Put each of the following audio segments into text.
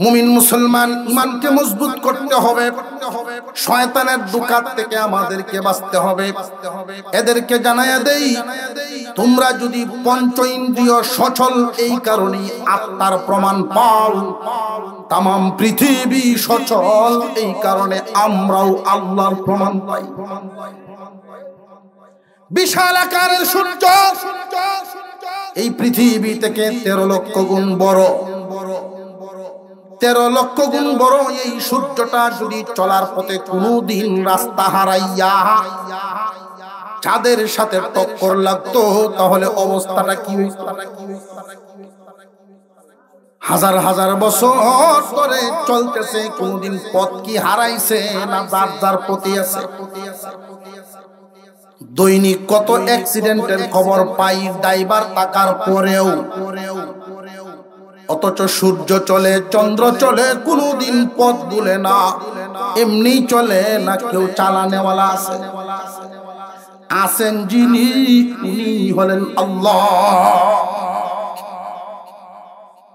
মুমিন মুসলমান ঈমানকে মজবুত করতে হবে, শয়তানের দুকাত থেকে আমাদেরকে বাঁচতে হবে। এদেরকে জানায়া দেই, তোমরা যদি পঞ্চ ইন্দ্রিয় সচল এই কারণেই আত্মার প্রমাণ পাও, তামাম পৃথিবী সচল এই কারণে আমরাও আল্লাহর প্রমাণ পাই। বিশাল আকারের সূর্য এই পৃথিবী থেকে 13 লক্ষ গুণ বড়, 13 লক্ষ গুণ বড়। এই সূর্যটা যদি চলার পথে কোনদিন রাস্তা হারাইয়া চাঁদের সাথে টক্কর লাগতো, তাহলে অবস্থাটা কি হইতো? হাজার হাজার বছর ধরে চলতেছে, কোনদিন পথ কি হারাইছে না যার যার পথে আছে? দৈনিক কত অ্যাক্সিডেন্টের খবর পাই ড্রাইভার থাকার পরেও, অথচ সূর্য চলে, চন্দ্র চলে, কোনদিন পথ ভুলে না, এমনি চলে না। কেউ চালানেওয়ালা আছে? আছেন যিনি, উনি হলেন আল্লাহ।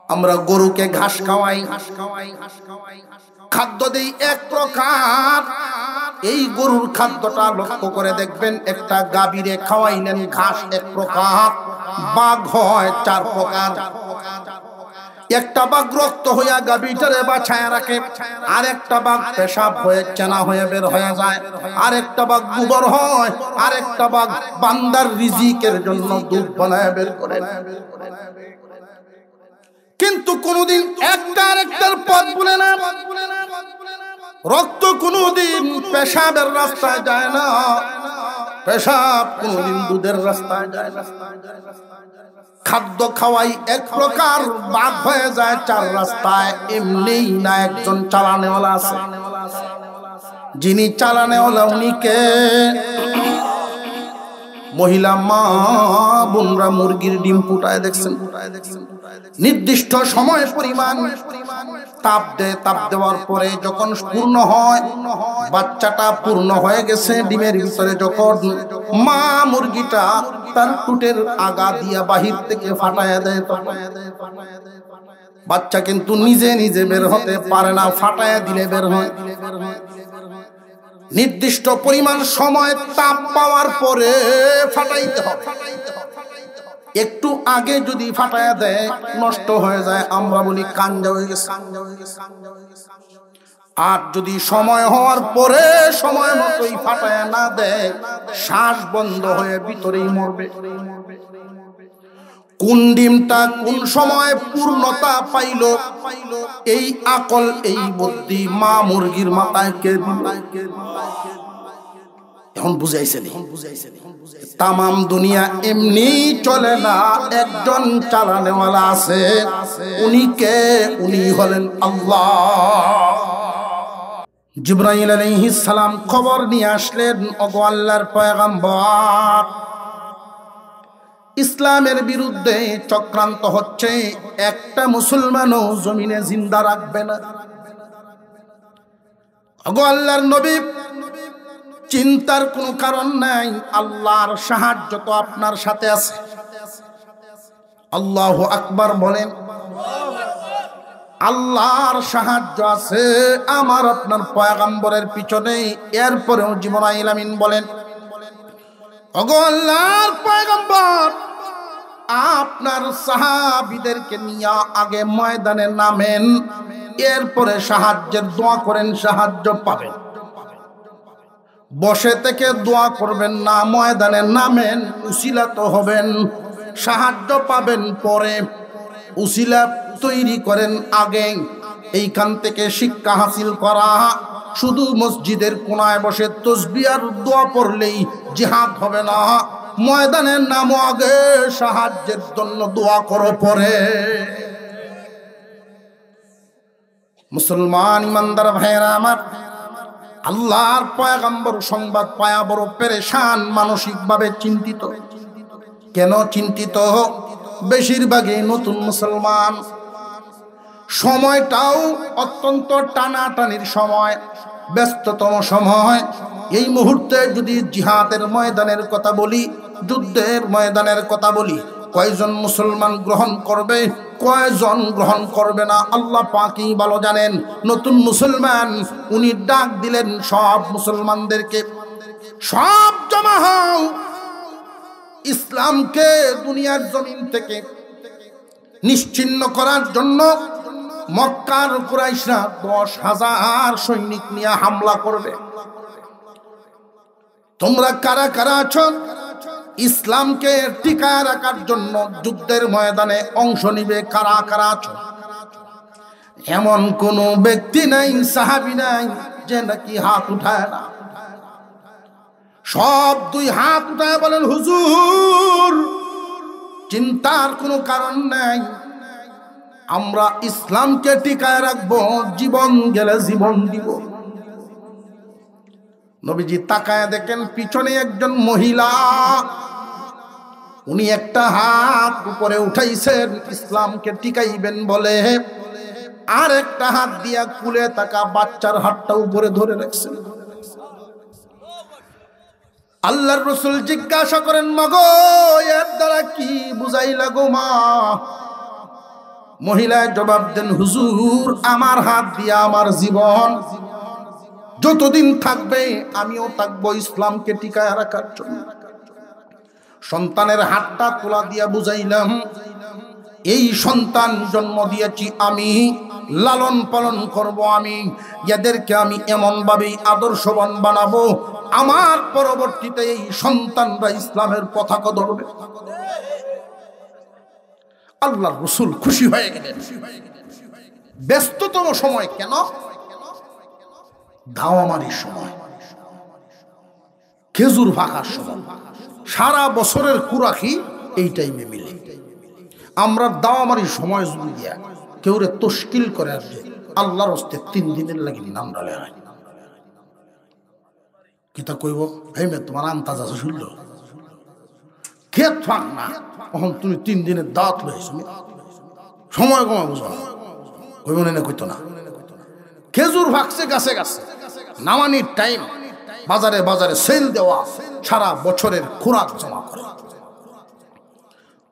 আমরা গরুকে ঘাস খাওয়াই, খাদ্য দেই এক প্রকার। এই গরুর খাদ্যটা লক্ষ্য করে দেখবেন, একটা গাভীরে খাওয়াইলেন ঘাস এক প্রকার, বাঘ হয় 4 প্রকার। একটা বাঘ রক্ত হইয়া গাভীটারে বাছায় রাখে, আর একটা বাঘ পেশাব হয়ে চেনা হয়ে বের হয়ে যায়, আর একটা বাঘ গোবর হয়, আর একটা বাঘ বান্দার রিজিকের জন্য দুধ বানায় বের করে। কিন্তু কোনদিন একটা আরেকটার পথ ভুলে না। রক্ত কোনদিন পেশাবের রাস্তায় যায় না, পেশাব কোনদিন দুধের রাস্তায় যায় না। খাদ্য খাওয়াই এক প্রকার, বাঘ হয়ে যায় 4 রাস্তায়। এমনি না, একজন চালানেওয়ালা আছে। যিনি চালানেওয়ালা উনিকে মহিলা মা বোনরা মুরগির ডিম ফুটায় দেখছেন, নির্দিষ্ট সময় পরিমাণ তাপ দেয়। তাপ দেওয়ার পরে যখন পূর্ণ হয়, বাচ্চাটা পূর্ণ হয়ে গেছে ডিমের ভিতরে, যখন মা মুরগিটা তার টুটের আগা দিয়া বাহির থেকে ফাটায়া দেয়, বাচ্চা কিন্তু নিজে নিজে বের হতে পারে না, ফাটায়া দিলে বের হয়। নির্দিষ্ট পরিমাণ সময় তাপ পাওয়ার পরে ফাটাইতে হবে। একটু আগে যদি ফাটায়া দেয়, নষ্ট হয়ে যায়, আমরা বলি কাঞ্জা হয়ে গেছে। আর যদি সময় হওয়ার পরে সময় মতোই ফাটায়া না দেয়, শ্বাস বন্ধ হয়ে ভিতরেই মরবে। কোন ডিমটা কোন সময় পূর্ণতা পাইল, এই আকল এই বুদ্ধি মা মুরগির মাথায় কে দিল? এখন বুঝাইছে নি? তামাম দুনিয়া এমনি চলে না, একজন চালানেওয়ালা আছে। উনি কে? উনি হলেন আল্লাহ। জিবরাইল আলাইহিস সালাম খবর নিয়ে আসলেন, ওগো আল্লাহর পয়গম্বর, ইসলামের বিরুদ্ধে চক্রান্ত হচ্ছে, একটা মুসলমানও জমিনে জিন্দা রাখবে না। ওগো আল্লাহর নবী, চিন্তার কোনো কারণ নাই, আল্লাহর সাহায্য তো আপনার সাথে আছে। আল্লাহু আকবার বলেন। আল্লাহর সাহায্য আছে আমার আপনার পয়গম্বরের পিছনে। এরপরেও জিবরাইল আমিন বলেন, ওগো আল্লাহর পয়গম্বর, আপনার সাহাবীদেরকে নিয়ে আগে ময়দানে নামেন, এরপরে সাহায্যের দোয়া করেন, সাহায্য পাবেন। বসে থেকে দোয়া করবেন না, ময়দানে নামেন, উসিলা তো হবেন, সাহায্য পাবেন পরে। উসিলা তৈরি করেন আগে। এইখান থেকে শিক্ষা হাসিল করা, শুধু মসজিদের কোনায় বসে তাসবিহ আর দোয়া পড়লেই জিহাদ হবে না। ময়দানের নাম আগে, সাহায্যের জন্য দোয়া করো পরে। মুসলমান ইমানদার ভাইয়েরা আমার, আল্লাহর পয়গম্বর সংবাদ পায়া বড় পেরেশান, মানসিকভাবে চিন্তিত। কেন চিন্তিত? বেশিরভাগই নতুন মুসলমান। সময়টাও অত্যন্ত টানাটানির সময়, ব্যস্ততম সময়। এই মুহূর্তে যদি জিহাদের ময়দানের কথা বলি, যুদ্ধের ময়দানের কথা বলি, কয়জন মুসলমান গ্রহণ করবে, কয়জন গ্রহণ করবে না আল্লাহ পাকই ভালো জানেন। নতুন মুসলমান উনি ডাক দিলেন সব মুসলমানদেরকে, সব জমা হও, ইসলামকে দুনিয়ার জমিন থেকে নিশ্চিহ্ন করার জন্য মক্কার কুরাইশরা 10,000 সৈনিক নিয়ে হামলা করবে। তোমরা কারা কারা আছো ইসলামকে টিকায় রাখার জন্য যুদ্ধের ময়দানে অংশ নিবে? কারা কারা আছো? এমন কোন ব্যক্তি নাই, সাহাবী নাই যে নাকি হাত উঠায় না। সব 2 হাত উঠায় বলেন, হুজুর চিন্তার কোনো কারণ নাই, আমরা ইসলামকে টিকায় রাখবো, জীবন গেলে জীবন দিব। নবীজি তাকায় দেখেন পিছনে একজন মহিলা, উনি একটা হাত উপরে উঠাইছেন ইসলামকে টিকাইবেন বলে, আর একটা হাত দিয়া কুলে তাকা বাচ্চার হাতটা উপরে ধরে রাখছেন। আল্লাহর রাসূল জিজ্ঞাসা করেন, মাগো এর দ্বারা কি বুঝাইলা গো মা? মহিলায় জবাব দেন, হুজুর আমার হাত দিয়া আমার জীবন যতদিন থাকবে আমিও থাকবো ইসলামকে টিকায় রাখার জন্য। সন্তানের হাতটা তোলা দিয়া বুঝাইলাম, এই সন্তান জন্ম দিয়েছি আমি, লালন পালন করব আমি, এদেরকে আমি এমন ভাবেই আদর্শবান বানাবো আমার পরবর্তীতে এই সন্তানরা ইসলামের পতাকা ধরবে। আল্লাহর রাসূল খুশি হয়ে গেলেন। ব্যস্ততম সময় কেন? দাওয়ামারির সময়, খেজুর ফাঁকার সময়, সারা বছরের কুরাকি এই টাইমে মিলে। আমরা দাওয়ামারির সময় যদি দিয়া কেউ রে তশকিল করে আসবে, আল্লাহর হস্তে 3 দিনের লাগি নাম ডালে হয়। কিতা কইব, এই মে তোমার আন্তাজ আছে শুনল খেত ফাঁক না, তখন তুমি 3 দিনের দাঁত লইছ, সময় কমা বুঝো না, কইব না কইতো না। খেজুর ফাঁকছে গাছে গাছে, নামানির টাইম, বাজারে বাজারে সেল দেওয়া, সারা বছরের খোরাক জমা করে।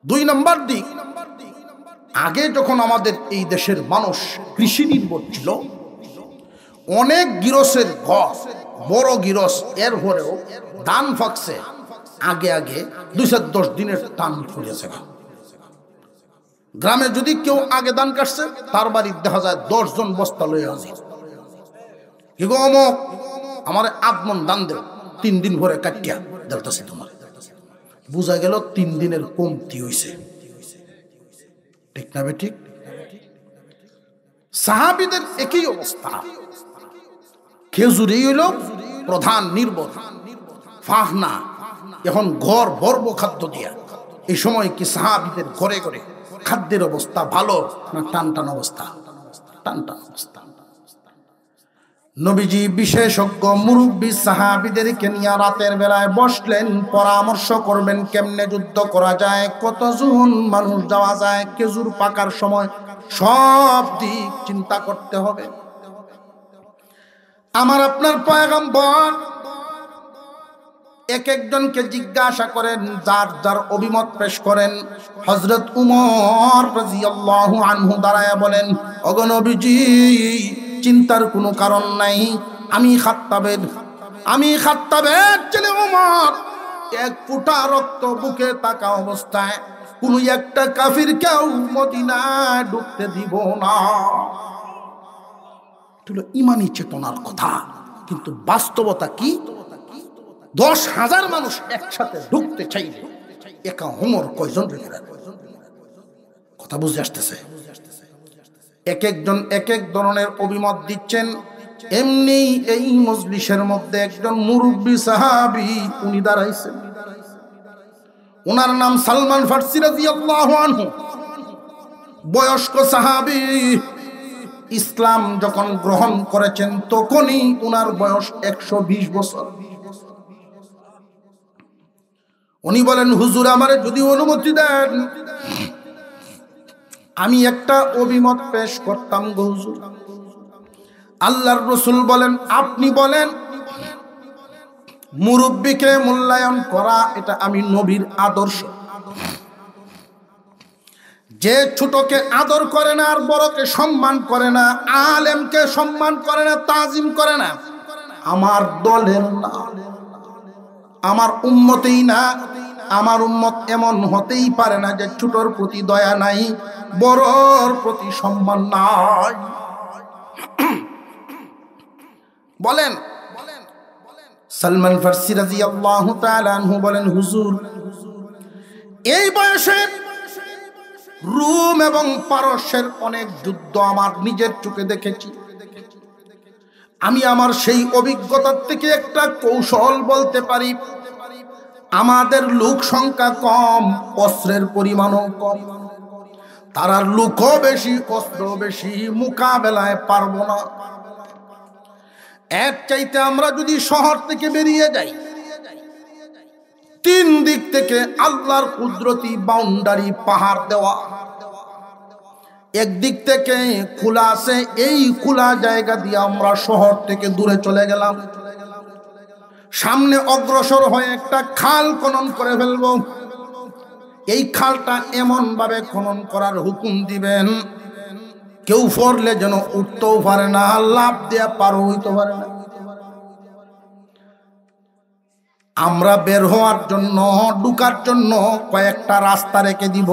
2 নম্বর দিক, আগে যখন আমাদের এই দেশের মানুষ কৃষি নির্ভর ছিল, অনেক গিরসের ঘর, বড় গিরস, এর পরেও ধান ফাঁকছে আগে আগে 210 দিনের টান পড়েছে। গ্রামে যদি কেউ আগে ধান কাটছে, তার বাড়ির দেখা যায় 10 জন বস্তা লয়ে আসে, কি গো অমুক আমার আগমন দান দেও, 3 দিন ভরে কাটিয়া দেলতাছে তোমার। বুঝা গেল 3 দিনের কমতি হইছে, ঠিক না বেঠিক? সাহাবীদের একই অবস্থা। খেজুরই হইল প্রধান নির্ভর, ফাহনা এখন ঘর ভরবো খাদ্য দিয়া। এই সময় কি সাহাবীদের ঘরে ঘরে খাদ্যের অবস্থা ভালো না টান টান অবস্থা? টান টান অবস্থা। নবীজি বিশেষজ্ঞ মুরব্বী সাহাবীদেরকে নিয়ে রাতের বেলায় বসলেন, পরামর্শ করবেন কেমনে যুদ্ধ করা যায়, কতজন মানুষ যাওয়া যায়, খেজুর পাকার সময় সব দিক চিন্তা করতে হবে। আমার আপনার পয়গম্বর এক একজনকে জিজ্ঞাসা করেন, যার যার অভিমত পেশ করেন। হযরত উমর রাদিয়াল্লাহু আনহু দাঁড়ায়া বলেন, ওগো নবীজি চিন্তার কোনো কারণ নাই, আমি খাত্তাবের ছেলে উমর, 1 ফোঁটা রক্ত বুকে থাকা অবস্থায় কোনো একটা কাফিরকেও মদিনায় ঢুকতে দিব না। এটা ইমানি চেতনার কথা, কিন্তু বাস্তবতা কি? 10,000 মানুষ একসাথে ঢুকতে চাইলে একা ওমর কয়জন রেখে রাখবে? কথা বুঝে আসতেছে? এক একজন এক এক ধরনের অভিমত দিচ্ছেন। এমনি এই মজলিসের মধ্যে একজন মুরব্বী সাহাবী উনি দাঁড়াইছেন, ওনার নাম সালমান ফারসি রাদিয়াল্লাহু আনহু, বয়স্ক সাহাবী। ইসলাম যখন গ্রহণ করেছেন তখনই ওনার বয়স 120 বছর। উনি বলেন, হুজুর আমারে যদি অনুমতি দেন আমি একটা অভিমত পেশ করতাম গো হুজুর। আল্লাহর রাসূল বলেন, আপনি বলেন। মুরব্বিকে মূল্যায়ন করা এটা আমি নবীর আদর্শ। যে ছোটকে আদর করে না আর বড়কে সম্মান করে না, আলেমকে সম্মান করে না, তাজিম করে না, আমার দলের না, আমার উম্মতেই না। আমার উম্মত এমন হতেই পারে না যে ছোটর প্রতি দয়া নাই, বড়র প্রতি সম্মান নাই। বলেন সালমান ফারসি রাদিয়াল্লাহু তাআলা আনহু বলেন, হুজুর এই বয়সে রোম এবং পারস্যের অনেক যুদ্ধ আমার নিজের চোখে দেখেছি। আমি আমার সেই অভিজ্ঞতার থেকে একটা কৌশল বলতে পারি। আমাদের লোক সংখ্যা কম, অস্ত্রের পরিমাণও কম, তারার লোকও বেশি, অস্ত্র বেশি, মোকাবেলায় পারবো না। এর চাইতে আমরা যদি শহর থেকে বেরিয়ে যাই, তিন দিক থেকে আল্লাহর কুদরতি বাউন্ডারি পাহাড় দেওয়া, একদিক থেকে খোলা আছে, এই খোলা জায়গা দিয়ে আমরা শহর থেকে দূরে চলে গেলাম, সামনে অগ্রসর হয়ে একটা খাল খনন করে ফেলবো। এই খালটা এমন ভাবে খনন করার হুকুম দিবেন কেউ পড়লে যেন উঠতেও পারে না, লাফ দিয়ে পার হইতে পারে না। আমরা বের হওয়ার জন্য, ঢুকার জন্য কয়েকটা রাস্তা রেখে দিব,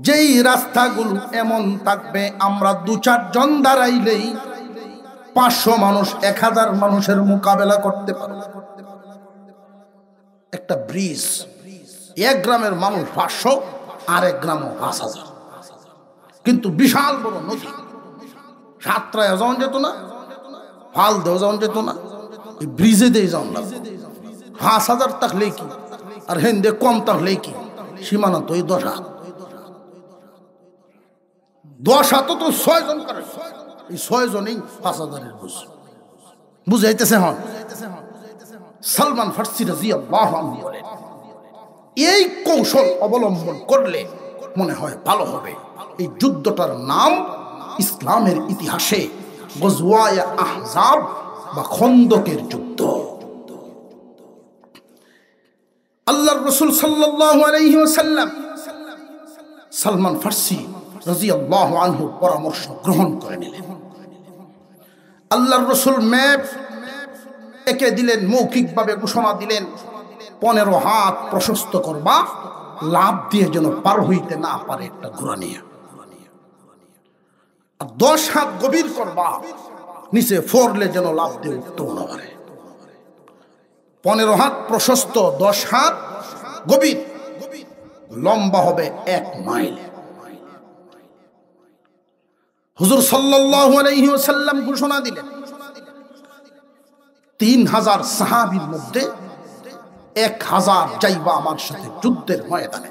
যেই রাস্তাগুলো এমন থাকবে আমরা 2-4 জন দাঁড়াইলেই 500 মানুষ, 1000 মানুষের মোকাবেলা করতে পারবে। একটা ব্রিজ, এক গ্রামের মানুষ 500, আরেক গ্রামও 5000, কিন্তু বিশাল বড় নদী। সাতরায় যাওয়া যেত না, ফাল দেওয়া যাওয়া যেত না, এই ব্রিজে দিয়ে যাওয়া লাগবে। 5000 থাকলে কি আর হেন্দে কম থাকলে কি, সীমানা তো এই 10 হাত। 10 হাত তো 6 জন করে, এই 6 জনেই 5000-এর বুঝ বুঝাইতেছে। হন সালমান ফারসি রাদিয়াল্লাহু আনহু বলেন, এই কৌশল অবলম্বন করলে মনে হয় ভালো হবে। এই যুদ্ধটার নাম ইসলামের ইতিহাসে গজওয়ায়ে আহজাব বা খন্দকের যুদ্ধ। আল্লাহর রাসূল সাল্লাল্লাহু আলাইহি ওয়াসাল্লাম সালমান ফারসি রাদিয়াল্লাহু আনহু পরামর্শ গ্রহণ করে নিলেন। আল্লাহর রাসূল ম্যাপ একে দিলেন, মৌখিকভাবে ঘোষণা দিলেন, 15 হাত প্রশস্ত করবা, লাভ দিয়ে যেন পার হইতে না পারে একটা ঘোড়া নিয়ে, আর 10 হাত গভীর করবা, নিচে ফোরলে যেন লাভ দিয়ে উঠতে না পারে। 15 হাত প্রশস্ত, 10 হাত গভীর, লম্বা হবে 1 মাইল। হুজুর সাল্লাল্লাহু আলাইহি ওয়াসাল্লাম ঘোষণা দিলেন, 3000 সাহাবীর মধ্যে 1000 যাইবা আমার সাথে যুদ্ধের ময়দানে,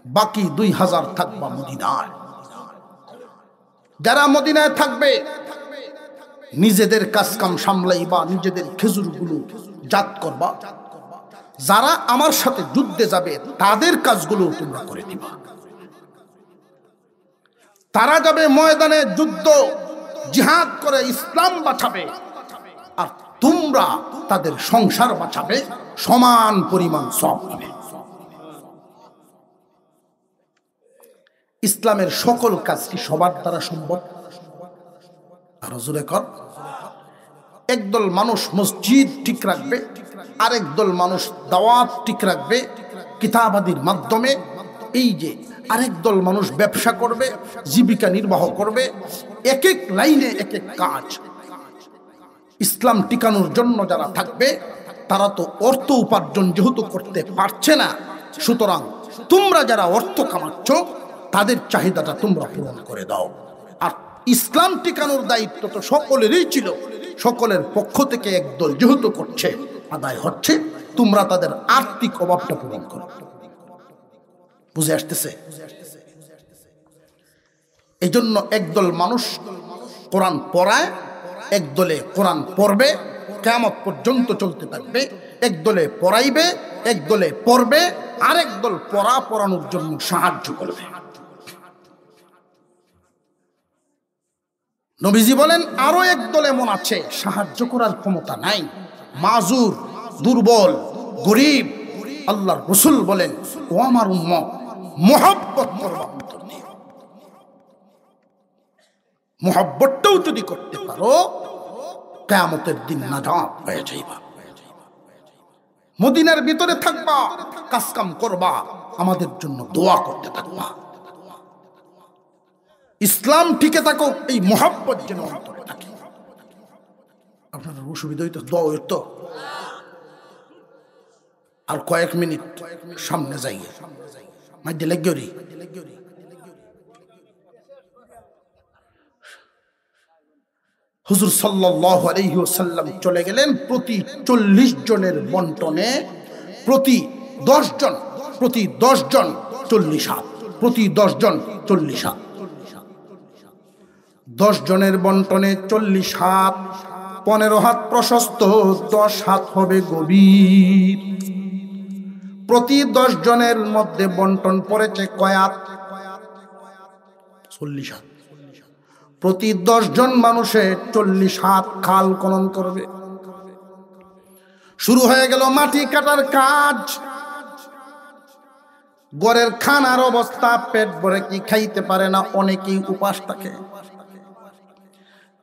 বাকি 2000 থাকবা মদিনায়। যারা মদিনায় থাকবে নিজেদের কাজ কাম সামলাইবা, নিজেদের খেজুরগুলো জাত করবা, যারা আমার সাথে যুদ্ধে যাবে তাদের কাজগুলো তোমরা করে দিবা। তারা যাবে ময়দানে যুদ্ধ জিহাদ করে ইসলাম বাঁচাবে, আর তোমরা তাদের সংসার বাঁচাবে, সমান পরিমাণ সওয়াব পাবে। ইসলামের সকল কাজ কি সবার দ্বারা সম্ভব? আর জোরে কর। একদল মানুষ মসজিদ ঠিক রাখবে, আরেক দল মানুষ দাওয়াত ঠিক রাখবে কিতাবাদির মাধ্যমে, এই যে আরেক দল মানুষ ব্যবসা করবে, জীবিকা নির্বাহ করবে, এক এক লাইনে এক এক কাজ। ইসলাম টিকানোর জন্য যারা থাকবে তারা তো অর্থ উপার্জন যেহেতু করতে পারছে না, সুতরাং তোমরা যারা অর্থ কামাচ্ছ তাদের চাহিদাটা তোমরা পূরণ করে দাও। আর ইসলাম টিকানোর দায়িত্ব তো সকলেরই ছিল, সকলের পক্ষ থেকে একদল যেহেতু করছে, আদায় হচ্ছে, তোমরা তাদের আর্থিক অভাবটা পূরণ করো। বুঝে আসতেছে? এই জন্য একদল মানুষ কোরআন পড়ায়, একদলে কোরআন পড়বে, কিয়ামত পর্যন্ত চলতে থাকবে। একদলে পড়াইবে, একদলে পড়বে, আরেক দল পড়ানোর জন্য সাহায্য করবে। নবীজি বলেন আরো একদল এমন আছে সাহায্য করার ক্ষমতা নাই, মাজুর, দুর্বল, গরিব। আল্লাহর রাসূল বলেন, ও আমার উম্মত, মুহাব্বত করবা অন্তর দিয়ে। মুহাব্বতটাও যদি করতে পারো কিয়ামতের দিন নাজাত পেয়ে যাইবা। মদিনার ভিতরে থাকবা, কাজ কাম করবা, আমাদের জন্য দোয়া করতে থাকবা। ইসলাম টিকে থাকো এই মুহাব্বত যেন অন্তরে থাকে। আপনার অসুবিধা হইতো দোয়া হইতো। আর কয়েক মিনিট সামনে যাই, মাইদে লেগরি। হুজুর সাল্লাল্লাহু আলাইহি ওয়াসাল্লাম চলে গেলেন প্রতি 40 জনের বন্টনে, প্রতি 10 জন 40 হাত, প্রতি 10 জন 40 হাত। 10 জনের বন্টনে 40 হাত, 15 হাত প্রশস্ত, 10 হাত হবে গভীর। প্রতি 10 জনের মধ্যে বন্টন পড়েছে কয় হাত? 40 হাত। প্রতি 10 জন মানুষে 40 হাত খাল খনন করবে। শুরু হয়ে গেল মাটি কাটার কাজ। গড়ের খানার অবস্থা, পেট ভরে কি খাইতে পারে না, অনেকেই উপাস থাকে।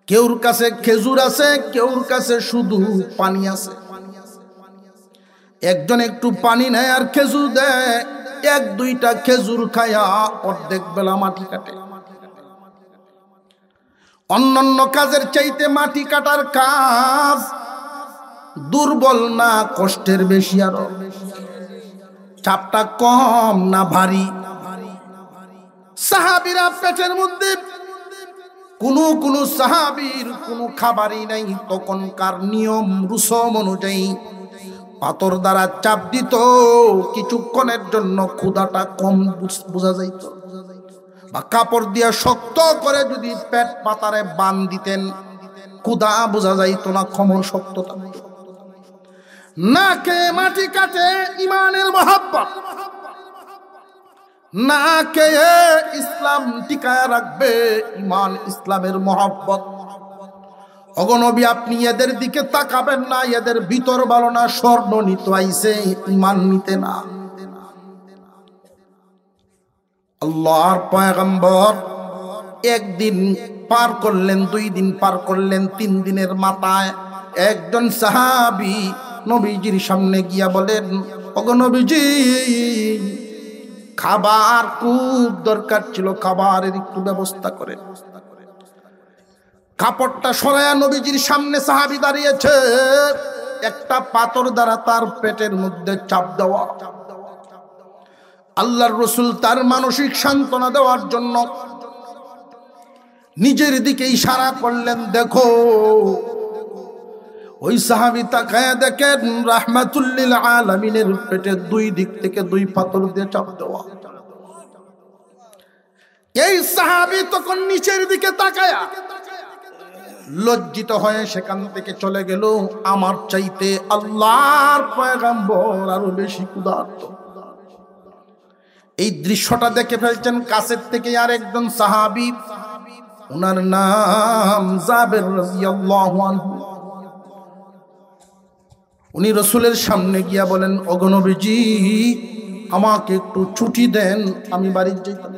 কেউর কাছে খেজুর আছে, কেউর কাছে শুধু পানি আছে। একজন একটু পানি নেয় আর খেজুর দেয়, 1-2টা খেজুর খায়া অর্ধেক বেলা মাটি কাটে। অন্যান্য কাজের চাইতে মাটি কাটার কাজ দুর্বল না কষ্টের বেশি? আরো চাপটা কম না ভারী? সাহাবীরা পেটের মধ্যে কোন সাহাবীর কোনো খাবারই নাই। তখনকার নিয়ম রুসুম অনুযায়ী পাথর দ্বারা চাপ দিত, কিছুক্ষণের জন্য ক্ষুধাটা কম বোঝা যাইত। বা কাপড় দিয়ে শক্ত করে যদি পেট পাতারে বান দিতেন, ক্ষুধা বোঝা যাইত না, খমর শক্ত থাকত না। কে মাটি কাটে ইমানের মহব্বত, না কে ইসলাম টিকায় রাখবে ইমান ইসলামের মহব্বত। অগনবী আপনি এদের দিকে তাকাবেন না, এদের ভিতর ভালো না, স্বর্ণ নিতে আইছে, ইমান নিতে না। আল্লাহর পয়গম্বর একদিন পার করলেন, 2 দিন পার করলেন, 3 দিনের মাথায় একজন সাহাবী নবীজির সামনে গিয়া বলেন, ওগো নবীজি, খাবার খুব দরকার ছিল, খাবারের একটু ব্যবস্থা করেন। কাপড়টা সরায়া নবীজির সামনে সাহাবী দাঁড়িয়েছে, একটা পাথর দ্বারা তার পেটের মধ্যে চাপ দেওয়া। আল্লাহর রাসূল তার মানসিক সান্ত্বনা দেওয়ার জন্য নিজের দিকে ইশারা করলেন, দেখো। ওই সাহাবী তাকায়া দেখেন রাহমাতুল লিল আলামিনের পেটে 2 দিক থেকে 2 পাথর দিয়ে চাপ দেওয়া। এই সাহাবী তখন নিচের দিকে তাকায়া লজ্জিত হয়ে সেখান থেকে চলে গেল। আমার চাইতে আল্লাহর পয়গম্বর আরো বেশি ক্ষুধার্ত। এই দৃশ্যটা দেখে ফেলছেন কাছের থেকে আর একজন সাহাবী, ওনার নাম জাবের রাদিয়াল্লাহু আনহু। উনি রাসূলের সামনে গিয়া বলেন, ওগো নবীজি, আমাকে একটু ছুটি দেন, আমি বাড়ি যাইতাম।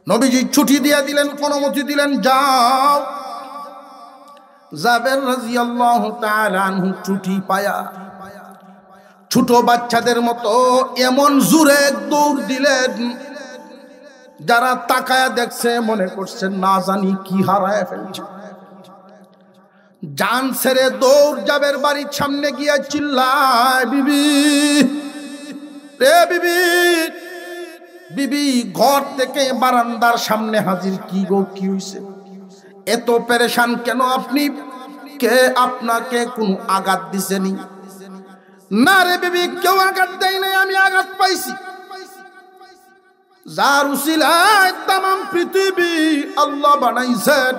নবীজি ছুটি দিয়া দিলেন, অনুমতি দিলেন, যাও। জাবের রাদিয়াল্লাহু তাআলা আনহু ছুটি পায়া ছোট বাচ্চাদের মতো এমন জোরে দৌড় দিলেন, যারা তাকায়া দেখছে মনে করছে না জানি কি হারায় ফেলছে। জান ছেড়ে দৌড় জাবের বাড়ির সামনে গিয়া চিল্লায়, বিবি রে বিবি। বিবি ঘর থেকে বারান্দার সামনে হাজির। কি গো, কি হইছে? এত পেরেশান কেন আপনি? কে আপনাকে কোনো আঘাত দিছেনি? না রে বিবি, কেউ আঘাত দেয় নাই, আমি আঘাত পাইছি। যার উসিলায় তামাম পৃথিবী আল্লাহ বানাইছেন,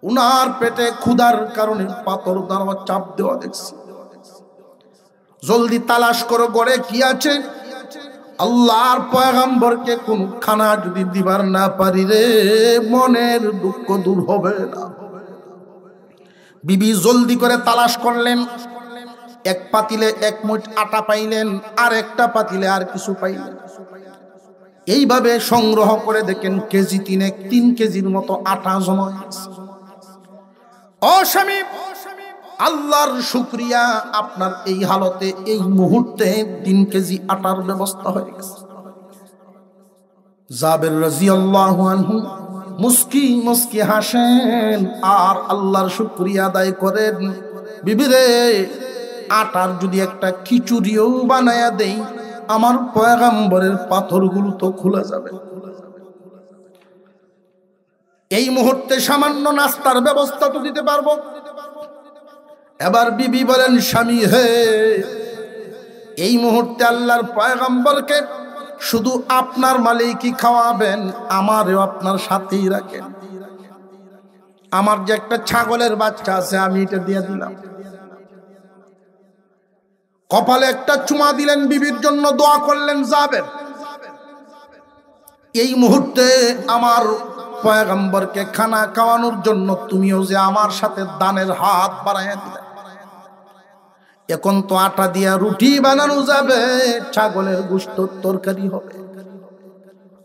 উনার পেটে ক্ষুধার কারণে পাথর দ্বারা চাপ দেওয়া দেখছি। জলদি তালাশ করো ঘরে কি আছে। আল্লাহর পয়গম্বরকে কোন খানা যদি দিবার না পারি রে, মনের দুঃখ দূর হবে না। বিবি জলদি করে তালাশ করলেন, এক পাতিলে এক মুঠ আটা পাইলেন, আর একটা পাতিলে আর কিছু পাইলেন। এইভাবে সংগ্রহ করে দেখেন কেজি 3 কেজির মতো আটা জমা হয়েছে। ও স্বামী, আল্লাহর শুকরিয়া, আপনার এই হালতে এই মুহূর্তে 3 কেজি আটার ব্যবস্থা হয়ে গেছে। জাবের রাদিয়াল্লাহু আনহু মুস্কি মুস্কি হাসেন আর আল্লাহর শুকরিয়া আদায় করেন। বিবিরে, আটার যদি একটা খিচুড়িও বানায়া দেই, আমার পয়গম্বরের পাথরগুলো তো খুলে যাবে। এই মুহূর্তে সামান্য নাস্তার ব্যবস্থা তো দিতে পারবো। এবার বিবি বলেন, স্বামী হে, এই মুহূর্তে আল্লাহর পয়গম্বরকে শুধু আপনার মালিকই খাওয়াবেন, আমারও আপনার সাথেই রাখেন। আমার যে একটা ছাগলের বাচ্চা আছে, আমি এটা দিয়ে দিলাম। কপালে একটা চুমা দিলেন, বিবির জন্য দোয়া করলেন, যাবেন। এই মুহূর্তে আমার পয়গম্বরকে খানা খাওয়ানোর জন্য তুমিও যে আমার সাথে দানের হাত বাড়াইয়া দিলে। এখন তো আটা দিয়া রুটি বানানো যাবে, ছাগলের গোশত তরকারি হবে।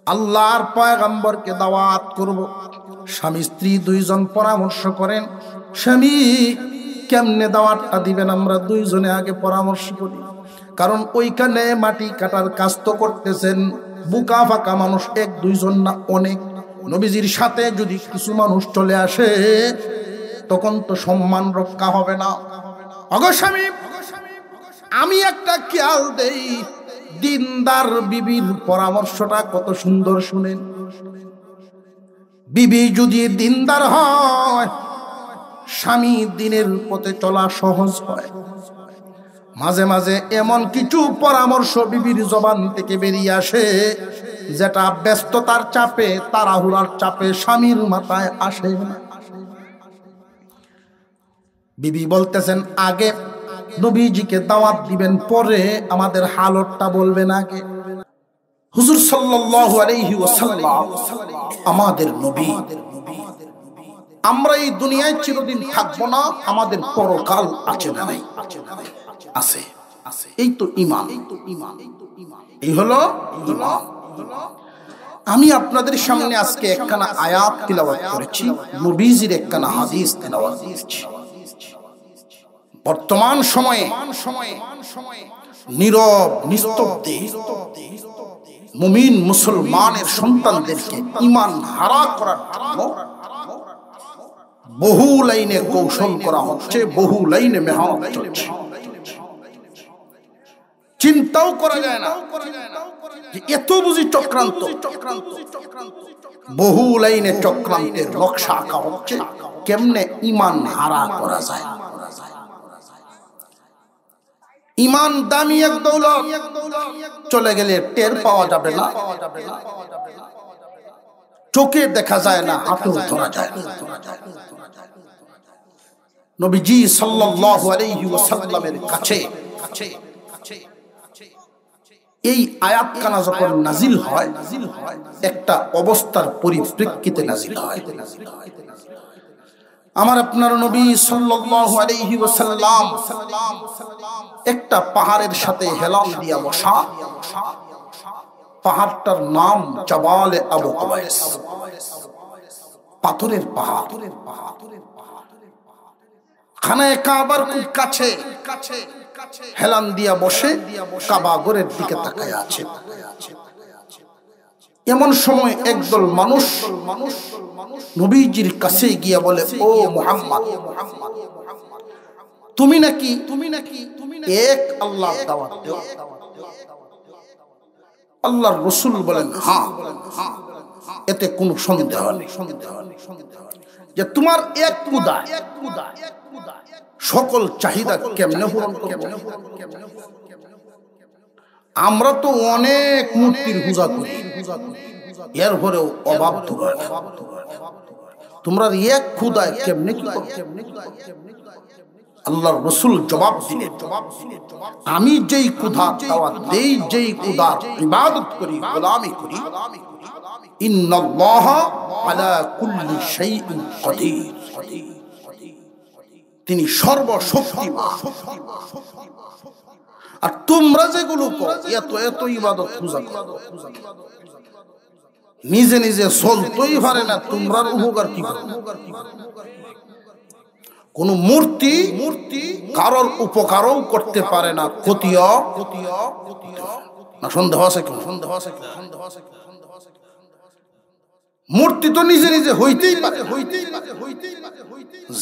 আল্লাহর পয়গম্বরকে দাওয়াত করব। স্বামী স্ত্রী দুইজন পরামর্শ করেন, স্বামী কেমনে দাওয়াতটা দিবেন, আমরা দুইজনে আগে পরামর্শ করি। কারণ ওইখানে মাটি কাটার কাজ তো করতেছেন, বুকা ফাঁকা মানুষ 1-2 জন না, অনেক। নবীজির সাথে যদি কিছু মানুষ চলে আসে, তখন তো সম্মান রক্ষা হবে না। ওগো স্বামী, আমি একটা খেয়াল দেই, দিনদার বিবির পরামর্শটা কত সুন্দর শুনেন। বিবি যদি দিনদার হয়, স্বামী দিনের পথে চলা সহজ হয়। মাঝে মাঝে এমন কিছু পরামর্শ বিবির জবান থেকে বেরিয়ে আসে, যেটা ব্যস্ততার চাপে, তাড়াহুড়ার চাপে স্বামীর মাথায় আসে না। বিবি বলতেছেন, আগে নবীজিকে দাওয়াত দিবেন, পরে আমাদের হালতটা বলবেন আগে। হুজুর সাল্লাল্লাহু আলাইহি ওয়াসাল্লাম আমাদের নবী। আমরা এই দুনিয়ায় চিরদিন থাকবো না, আমাদের পরকাল আছে না নাই? আছে। এই তো ঈমান, এই হলো ঈমান। আমি আপনাদের সামনে আজকে একখানা আয়াত তিলাওয়াত করেছি, নবীজির একখানা হাদিস তিলাওয়াত করেছি। বর্তমান সময়ে নীরব নিস্তব্ধে মুমিন মুসলমানের সন্তানদেরকে ঈমান হারা করার জন্য বহু লাইনে কৌশল করা হচ্ছে, বহু লাইনে মেহনত চলছে। চিন্তাও করা যায় না এত বুঝি চক্রান্ত। বহু লাইনে চক্রান্তের নকশা আঁকা হচ্ছে, কেমনে ঈমান হারা করা যায়। ঈমান দামি এক দৌলত, চলে গেলে টের পাওয়া যাবে না, চোখে দেখা যায় না, হাতেও ধরা যায় না। নবীজি সাল্লাল্লাহু আলাইহি ওয়াসাল্লামের কাছে এই আয়াতখানা যখন নাজিল হয়, একটা অবস্থার পরিপ্রেক্ষিতে নাজিল হয়। আমার আপনার নবী সাল্লাল্লাহু আলাইহি ওয়াসাল্লাম একটা পাহাড়ের সাথে হেলান দিয়া বসা। পাহাড়টার নাম জাবালে আবু কুবাইস, পাথরের পাহাড়। খানায়ে কাবার খুব কাছে হেলান দিয়া বসে কাবা ঘরের দিকে তাকায় আছে। এমন সময় একদল মানুষ নবীজির কাছে গিয়া বলে, ও মুহাম্মদ, তুমি নাকি এক আল্লাহর দাওয়াত দাও? আল্লাহর রাসূল বলেন, হ্যাঁ, এতে কোনো সন্দেহ নেই যে তোমার এক খুদা সকল চাহিদা কেমনে পূরণ করবে। আমরা তো অনেক মূর্তির পূজা করি, এরপরেও অভাব দূর হয় না। তোমরা এক খুদা কেমনে কি করবে? আল্লাহর রাসূল জবাব দিলেন, আমি যেই খুদা দাওয়াত দেই, যেই খুদার ইবাদত করি, গোলামি করি, ইন্নাল্লাহা আলা কুল্লি শাইইন কাদির। তিনি সর্বশক্তিমান। আর তোমরা যেগুলো করো এত এত ইবাদত পূজা করো, নিজে নিজে চলতেই পারে না, তোমরা উপকার কি করো? কোন মূর্তি কারোর উপকারও করতে পারে না, ক্ষতিও না। সন্দেহ আছে কেন? মূর্তি তো নিজে নিজে হইতেই পারে।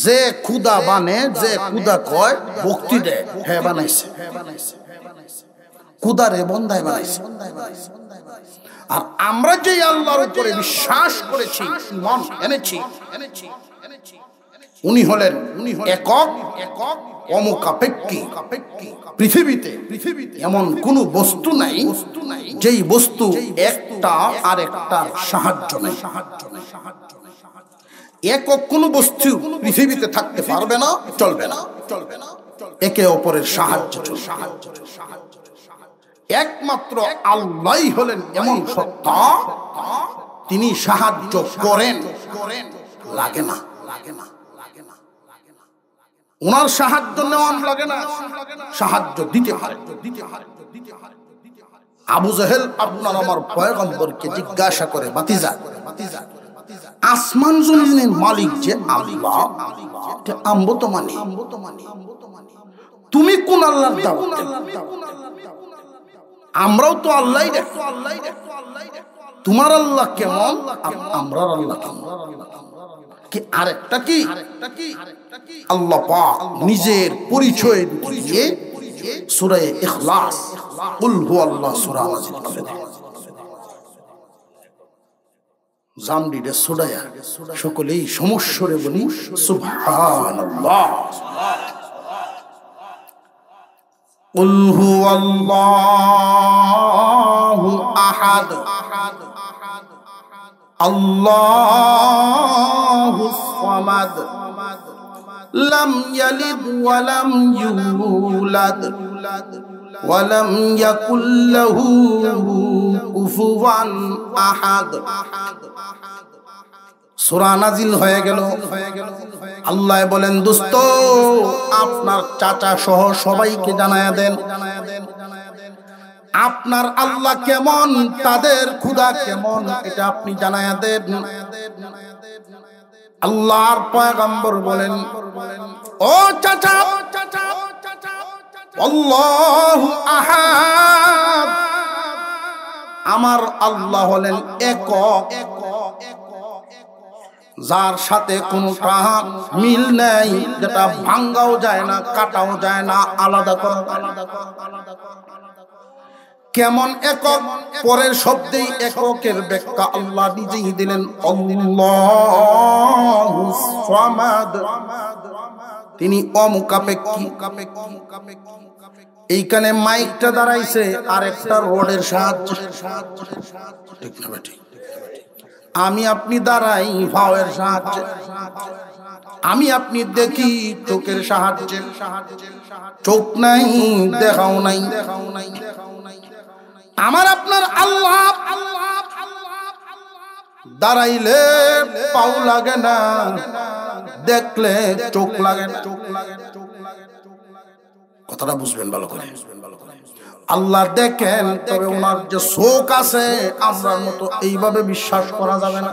যে খুদা বানে, যে খুদা কয়, ভক্তি দেয়, হ্যাঁ বানাইছে, খুদারে বন্দায় বানাইছে। আর আমরা যে আল্লাহর উপরে বিশ্বাস করেছি, ঈমান এনেছি, উনি হলেন একক, অমুখাপেক্ষী। পৃথিবীতে এমন কোন বস্তু নাই যেই বস্তু একটা আর একটার সাহায্য নেই। একক কোন বস্তু পৃথিবীতে থাকতে পারবে না, চলবে না। একে অপরের সাহায্য চলবে। একমাত্র আল্লাহই হলেন এমন সত্তা, তিনি সাহায্য করেন, লাগে না। ওনার সাহায্য নেওয়া লাগে না, সাহায্য দিতে পারে। আবু জাহেল আপনার আমার পয়গম্বরকে জিজ্ঞাসা করে, বাতিজা, আসমান জমিনের মালিক যে আল্লাহ, আমবো তো মানে, তুমি কোন আল্লাহর দাওয়াত দেবে? আমরাও তো আল্লাহই দেখো, তোমার আল্লাহ কেমন আর আমরার আল্লাহ কেমন? কি আরেকটা কি? আল্লাহ পাক নিজের পরিচয় দিয়ে সূরা ইখলাস, কুল হুয়াল্লাহ সূরা নাযিল করে দেন। জামডিরে সুরায়া সকলেই সমস্বরে বলি সুবহানাল্লাহ। কুল হুয়াল্লাহু আহাদ, আল্লাহুস সামাদ, লাম ইয়ালিদ ওয়া লাম ইউলাদ ওয়া লাম ইয়াকুল লাহু কুফুয়ান আহাদ। সূরা নাজিল হয়ে গেল। আল্লাহ বলেন, দোস্ত আপনার চাচা সহ সবাইকে জানায়া দেন আপনার আল্লাহ কেমন, তাদের খোদা কেমন, এটা আপনি জানায়া দেন। আল্লাহর পয়গম্বর বলেন, ও চাচা, আল্লাহু আহাদ, আমার আল্লাহ হলেন একক, যার সাথে কোনটা মিল নেই, যেটা ভাঙ্গাও যায় না, কাটাও যায় না, আলাদা করা। কেমন একক? পরের শব্দেই এককের ব্যাখ্যা আল্লাহ নিজেই দিলেন, আল্লাহুস সামাদ, তিনি অমুখাপেক্ষী। এইখানে মাইকটা দাঁড়াইছে আর একটা রোডের সাহায্যে, ঠিক না বেটি? আমি আপনি দাঁড়াই ভাওয়ের সাহায্যে, আমি আপনি দেখি চোখের সাহায্যে। চোখ নাই, দেখাও নাই। আমার আপনার আল্লাহ দাঁড়াইলে পাও লাগে না, দেখলে চোখ লাগে না। কথাটা বুঝবেন ভালো করে। আল্লাহ দেখেন, তবে ওনার যে চোখ আছে আমরার মতো এইভাবে বিশ্বাস করা যাবে না।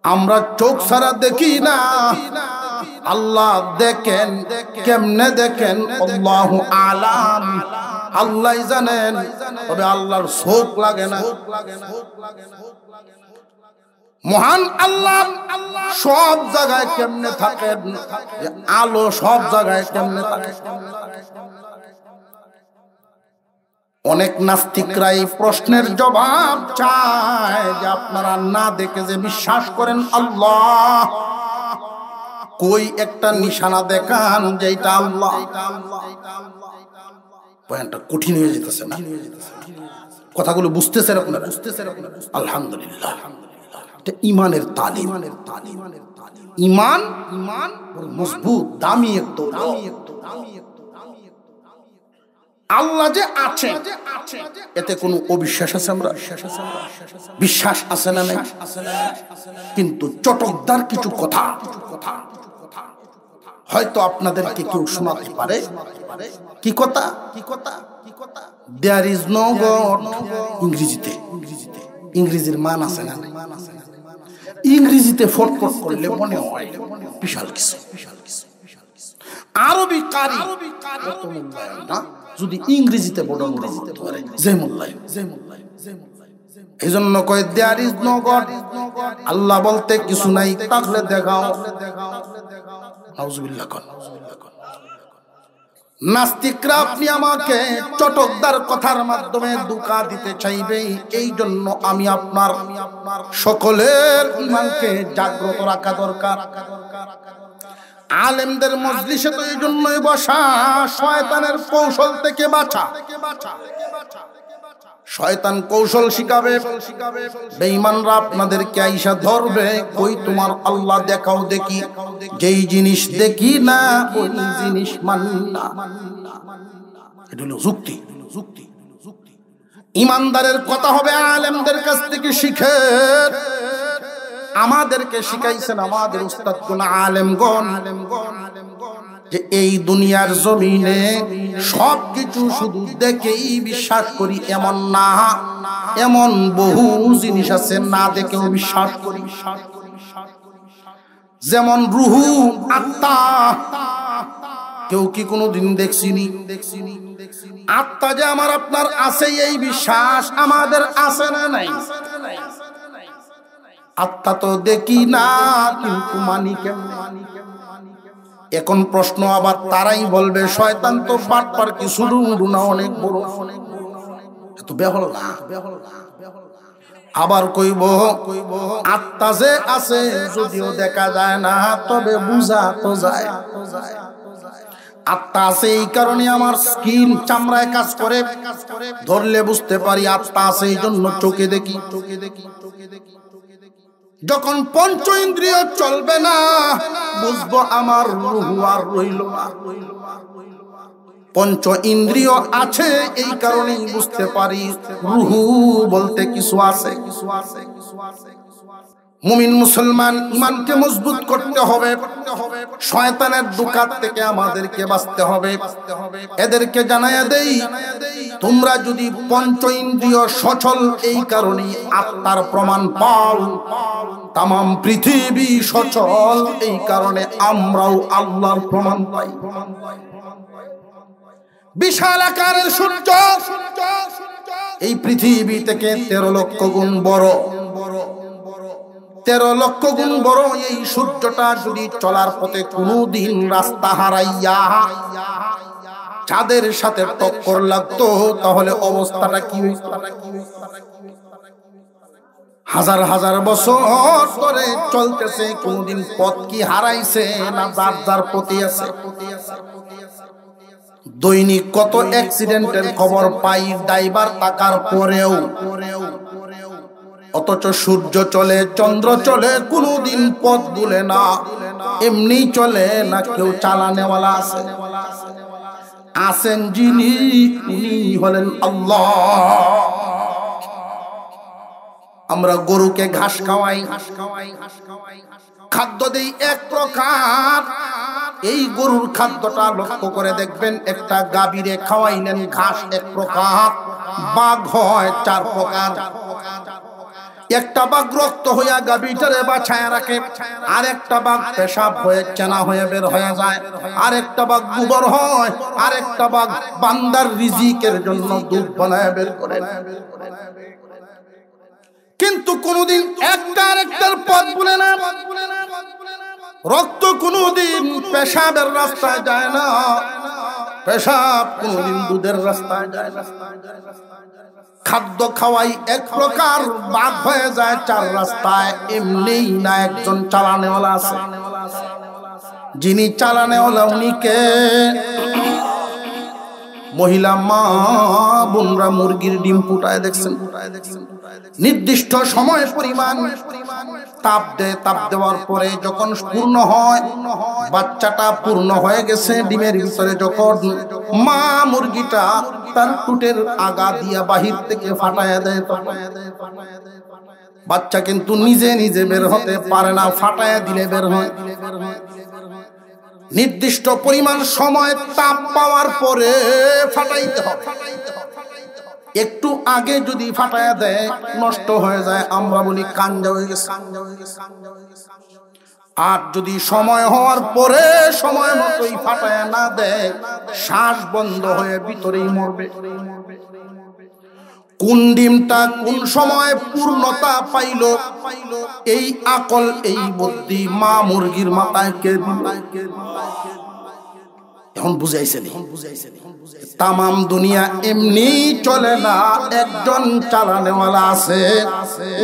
আমরা চোখ ছাড়া দেখি না, আল্লাহ দেখেন। কেমনে দেখেন? আল্লাহু আলাম, আল্লাহ জানেন, তবে আল্লাহর চোখ লাগে না। মহান আল্লাহ সব জায়গায় কেমনে থাকেন? আলো সব জায়গায় কেমনে থাকে? অনেক নাস্তিকরা এই প্রশ্নের জবাব চায় যে আপনারা না দেখে যে বিশ্বাস করেন আল্লাহ, কই একটা নিশানা দেখান যে এটা আল্লাহ। পয়েন্টটা কঠিন হয়ে যেতেছে না? কথাগুলো বুঝতেছেন আপনারা? আলহামদুলিল্লাহ, এটা ইমানের তালিম। ইমান মজবুত, দামি এক দৌলত। আল্লাহ যে আছে এতে কোনো অবিশ্বাস আছে? আমরা বিশ্বাস আছে না নাই? কিন্তু চটকদার কিছু কথা হয়তো আপনাদেরকে কেউ শোনাতে পারে কি কথা, দেয়ার ইজ নো গড। ইংরেজিতে, ইংরেজির মান আছে না? ইংরেজিতে ফটফট করলে মনে হয় বিশাল কিছু। আরবি কারি কত মূল্যায়ন না, যদি ইংরেজিতে বড় করতে পারে যে মূল্যায়ন। এই জন্য কয় দেয়ার ইজ নো গড, আল্লাহ বলতে কিছু নাই, তাহলে দেখাও। নাউজুবিল্লাহ। নাস্তিকরা আপনি আমাকে চটকদার কথার মাধ্যমে ধোঁকা দিতে চাইবে, এই জন্য আমি আপনার সকলের ঈমানকে জাগ্রত রাখা দরকার। আলেমদের মজলিসে তো এই জন্যই বসা, শয়তানের কৌশল থেকে বাঁচা। শয়তান কৌশল শিখাবে, বেঈমানরা আপনাদেরকে আইসা ধরবে, কই তোমার আল্লাহ দেখাও দেখি। যেই জিনিস দেখি না ওই জিনিস মানি না। এটা হলো যুক্তি। ইমানদারের কথা হবে আলেমদের কাছ থেকে শিখে। আমাদেরকে শিখাইছেন আমাদের উস্তাদগণ আলেমগণ যে এই দুনিয়ার জমিনে সবকিছু শুধু দেখেই বিশ্বাস করি এমন না, এমন বহু জিনিস আছে না দেখেও বিশ্বাস করি। যেমন রুহু, আত্মা, কেউ কি কোনোদিন দেখছিনি? আত্মা যে আমার আপনার আছে এই বিশ্বাস আমাদের আছে না নাই? আত্মা তো দেখি না কিন্তু মানি কেমনে? এখন প্রশ্ন আবার তারাই বলবে শয়তান তো বাটপার, কি শুরু না অনেক বড়, এত বেহল না। আবার কইব আত্মা যে আছে যদিও দেখা যায় না তবে বুঝা তো যায়। আত্মা আছে এই কারণে আমার স্কিন চামড়ায় কাজ করে, ধরলে বুঝতে পারি আত্মা আছে এই জন্য চোখে দেখি। যখন পঞ্চ ইন্দ্রিয় চলবে না বুঝবো আমার রুহু আর রইল না। পঞ্চ ইন্দ্রিয় আছে এই কারণেই বুঝতে পারি রুহু বলতে কিছু আছে। মুমিন মুসলমান ঈমানকে মজবুত করতে হবে, শয়তানের ধোঁকা থেকে আমাদেরকে বাঁচতে হবে। এদেরকে জানায়া দেই তোমরা যদি পঞ্চ ইন্দ্রিয় সচল এই কারণে আত্মার প্রমাণ পাও, তামাম পৃথিবী সচল এই কারণে আমরাও আল্লাহর প্রমাণ পাই। বিশাল আকারের সূর্য এই পৃথিবী থেকে 13 লক্ষ গুণ বড়, 13 লক্ষ গুণ বড়। এই সূর্যটা যদি চলার পথে কোনদিন রাস্তা হারাইয়া চাঁদের সাথে টক্কর লাগতো তাহলে অবস্থাটা কি হইতো? হাজার হাজার বছর ধরে চলতেছে, কোনদিন পথ কি হারাইছে না যার যার পথে আছে? দৈনিক কত অ্যাক্সিডেন্টের খবর পাই ড্রাইভার থাকার পরেও, অথচ সূর্য চলে, চন্দ্র চলে, কোনদিন পথ ভুলে না, এমনি চলে না। কেউ চালানেওয়ালা আছে, আছেন যিনি, উনি হলেন আল্লাহ। আমরা গরুকে ঘাস খাওয়াই, খাদ্য দেই এক প্রকার। এই গরুর খাদ্যটা লক্ষ্য করে দেখবেন, একটা গাভীরে খাওয়াইলেন ঘাস এক প্রকার, বাঘ হয় 4 প্রকার। একটা বাঘ রক্ত হইয়া গাভীটারে বাছায় রাখে, আর একটা বাঘ পেশাব হয়ে চেনা হয়ে বের হয়ে যায়, আর একটা বাঘ গোবর হয়, আর একটা বাঘ বান্দার রিজিকের জন্য দুধ বানায় বের করে। কিন্তু কোনদিন একটা আরেকটার পথ ভুলে না। রক্ত কোনদিন পেশাবের রাস্তায় যায় না, পেশাব কোনদিন দুধের রাস্তায় যায় না। খাদ্য খাওয়াই এক প্রকার, বাঘ হয়ে যায় 4 রাস্তায়। এমনি না, একজন চালানেওয়ালা আছে। যিনি চালানেওয়ালা উনি কে? মহিলা মা বোনরা মুরগির ডিম ফুটায় দেখছেন, নির্দিষ্ট সময় পরিমাণ তাপ দেয়। তাপ দেওয়ার পরে যখন পূর্ণ হয়, বাচ্চাটা পূর্ণ হয়ে গেছে ডিমের ভিতরে, যখন মা মুরগিটা তার টুটের আগা দিয়া বাহির থেকে ফাটায় দেয়, বাচ্চা কিন্তু নিজে নিজে বের হতে পারে না, ফাটায় দিলে বের হয়। নির্দিষ্ট পরিমাণ সময় তাপ পাওয়ার পরে ফাটাইতে হবে। একটু আগে যদি ফাটায়া দেয় নষ্ট হয়ে যায়, আমরা বলি কাঞ্জা হয়ে গেছে। আর যদি সময় হওয়ার পরে সময় মতোই ফাটায়া না দেয়, শ্বাস বন্ধ হয়ে ভিতরেই মরবে। কোন ডিমটা কোন সময় পূর্ণতা পাইল, এই আকল এই বুদ্ধি মা মুরগির মাথায় কে দিল? এখন বুঝাইছে তামাম দুনিয়া এমনি চলে না, একজন চালানেওয়ালা আছে।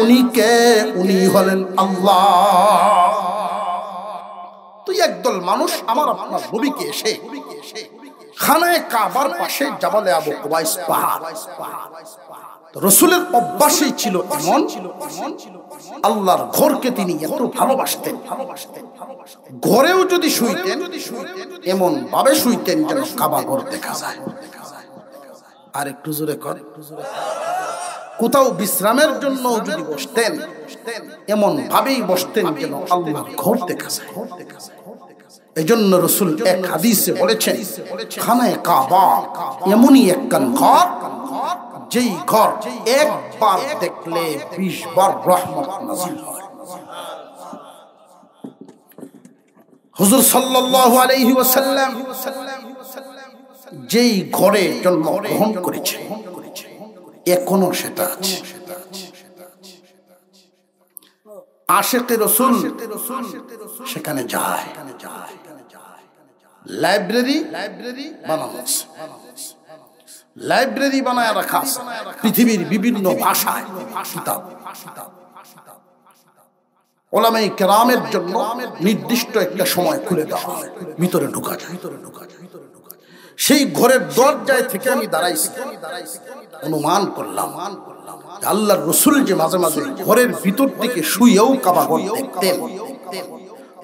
উনি কে? উনি হলেন আল্লাহ। তো একদল মানুষ আমার আপনার নবীকে এসে খানায়ে কাবার পাশে জাবালে আবু কুবাইস পাহাড়, রাসূলের অভ্যাসই ছিল এমন, আল্লাহর ঘরকে তিনি এত ভালোবাসতেন, ঘরেও যদি শুইতেন এমন ভাবে শুইতেন যেন কাবা ঘর দেখা যায়। আর একটু জোরে কর। কোথাও বিশ্রামের জন্য যদি বসতেন এমন ভাবেই বসতেন যেন আল্লাহর ঘর দেখা যায়। এজন্য রাসূল এক হাদিসে বলেছেন, খানায়ে কাবা এমনই একখান ঘর, যেই ঘর একবার দেখলে 20 বার রহমত নাযিল হয়। হুজুর সাল্লাল্লাহু আলাইহি ওয়াসাল্লাম যেই ঘরে জন্মগ্রহণ করেছেন এখনো সেটা আছে। আশিকে রাসূল সেখানে যায়। লাইব্রেরি বানানো আছে, লাইব্রেরি বানায় রাখা আছে, পৃথিবীর বিভিন্ন ভাষায় কিতাব। উলামায়ে কেরামের জন্য নির্দিষ্ট একটা সময় খুলে দেওয়া হয়, ভিতরে ঢোকা যায়। সেই ঘরের দরজায় থেকে আমি দাঁড়াইছি, অনুমান করলাম আল্লাহর রাসূল যে মাঝে মাঝে ঘরের ভিতর থেকে শুয়েও কাবা ঘর দেখতেন।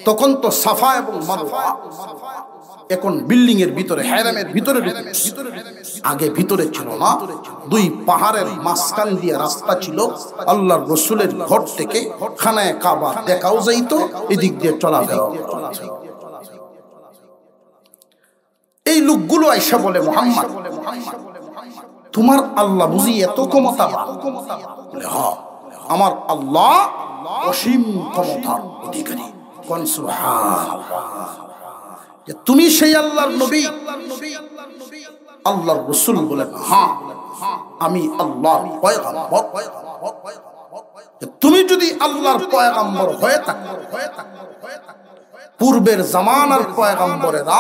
তখন তো সাফা এবং মারওয়া এখন বিল্ডিং এর ভিতরে, হারামের ভিতরে, আগে ভিতরে ছিল না, দুই পাহাড়ের মাঝখান দিয়ে রাস্তা ছিল। আল্লাহর রাসূলের ঘর থেকে খানায়ে কাবা দেখাও যাইত, এদিক দিয়ে চলাফেরা। এই লোকগুলো আয়েশা বলে, মুহাম্মদ তোমার আল্লাহ বুঝি এত ক্ষমতাবান? বলে হ্যাঁ, আমার আল্লাহ অসীম ক্ষমতার অধিকারী। কোন সুবহানাল্লাহ। যে তুমি সেই আল্লাহর নবী? আল্লাহর রাসূল বলেন হ্যাঁ, আমি আল্লাহর পয়গম্বর। তুমি যদি আল্লাহর পয়গম্বর হয়ে থাকো, পূর্বের জামানার পয়গম্বরেরা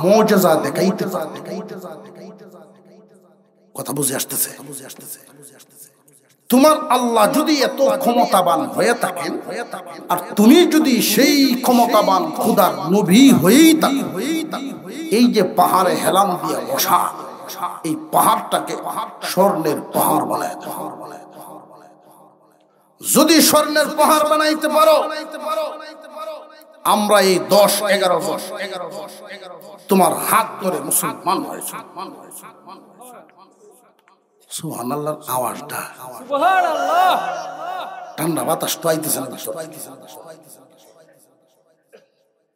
মুজিজা দেখাইতে পারত। কথা বুঝে আসতেছে? তোমার আল্লাহ যদি এত ক্ষমতাবান হয়ে থাকেন, আর তুমি যদি সেই ক্ষমতাবান খোদার নবী হয়েই থাকো, এই যে পাহাড়ে হেলান দিয়ে বসা, এই পাহাড়টাকে স্বর্ণের পাহাড় বানায় দাও। যদি স্বর্ণের পাহাড় বানাইতে পারো, আমরা এই 10-11 বছর তোমার হাত ধরে মুসলমান হয়েছে। সুবহানাল্লাহর আওয়াজটা, সুবহানাল্লাহ, ঠান্ডা বাতাস তো আইতেছে না।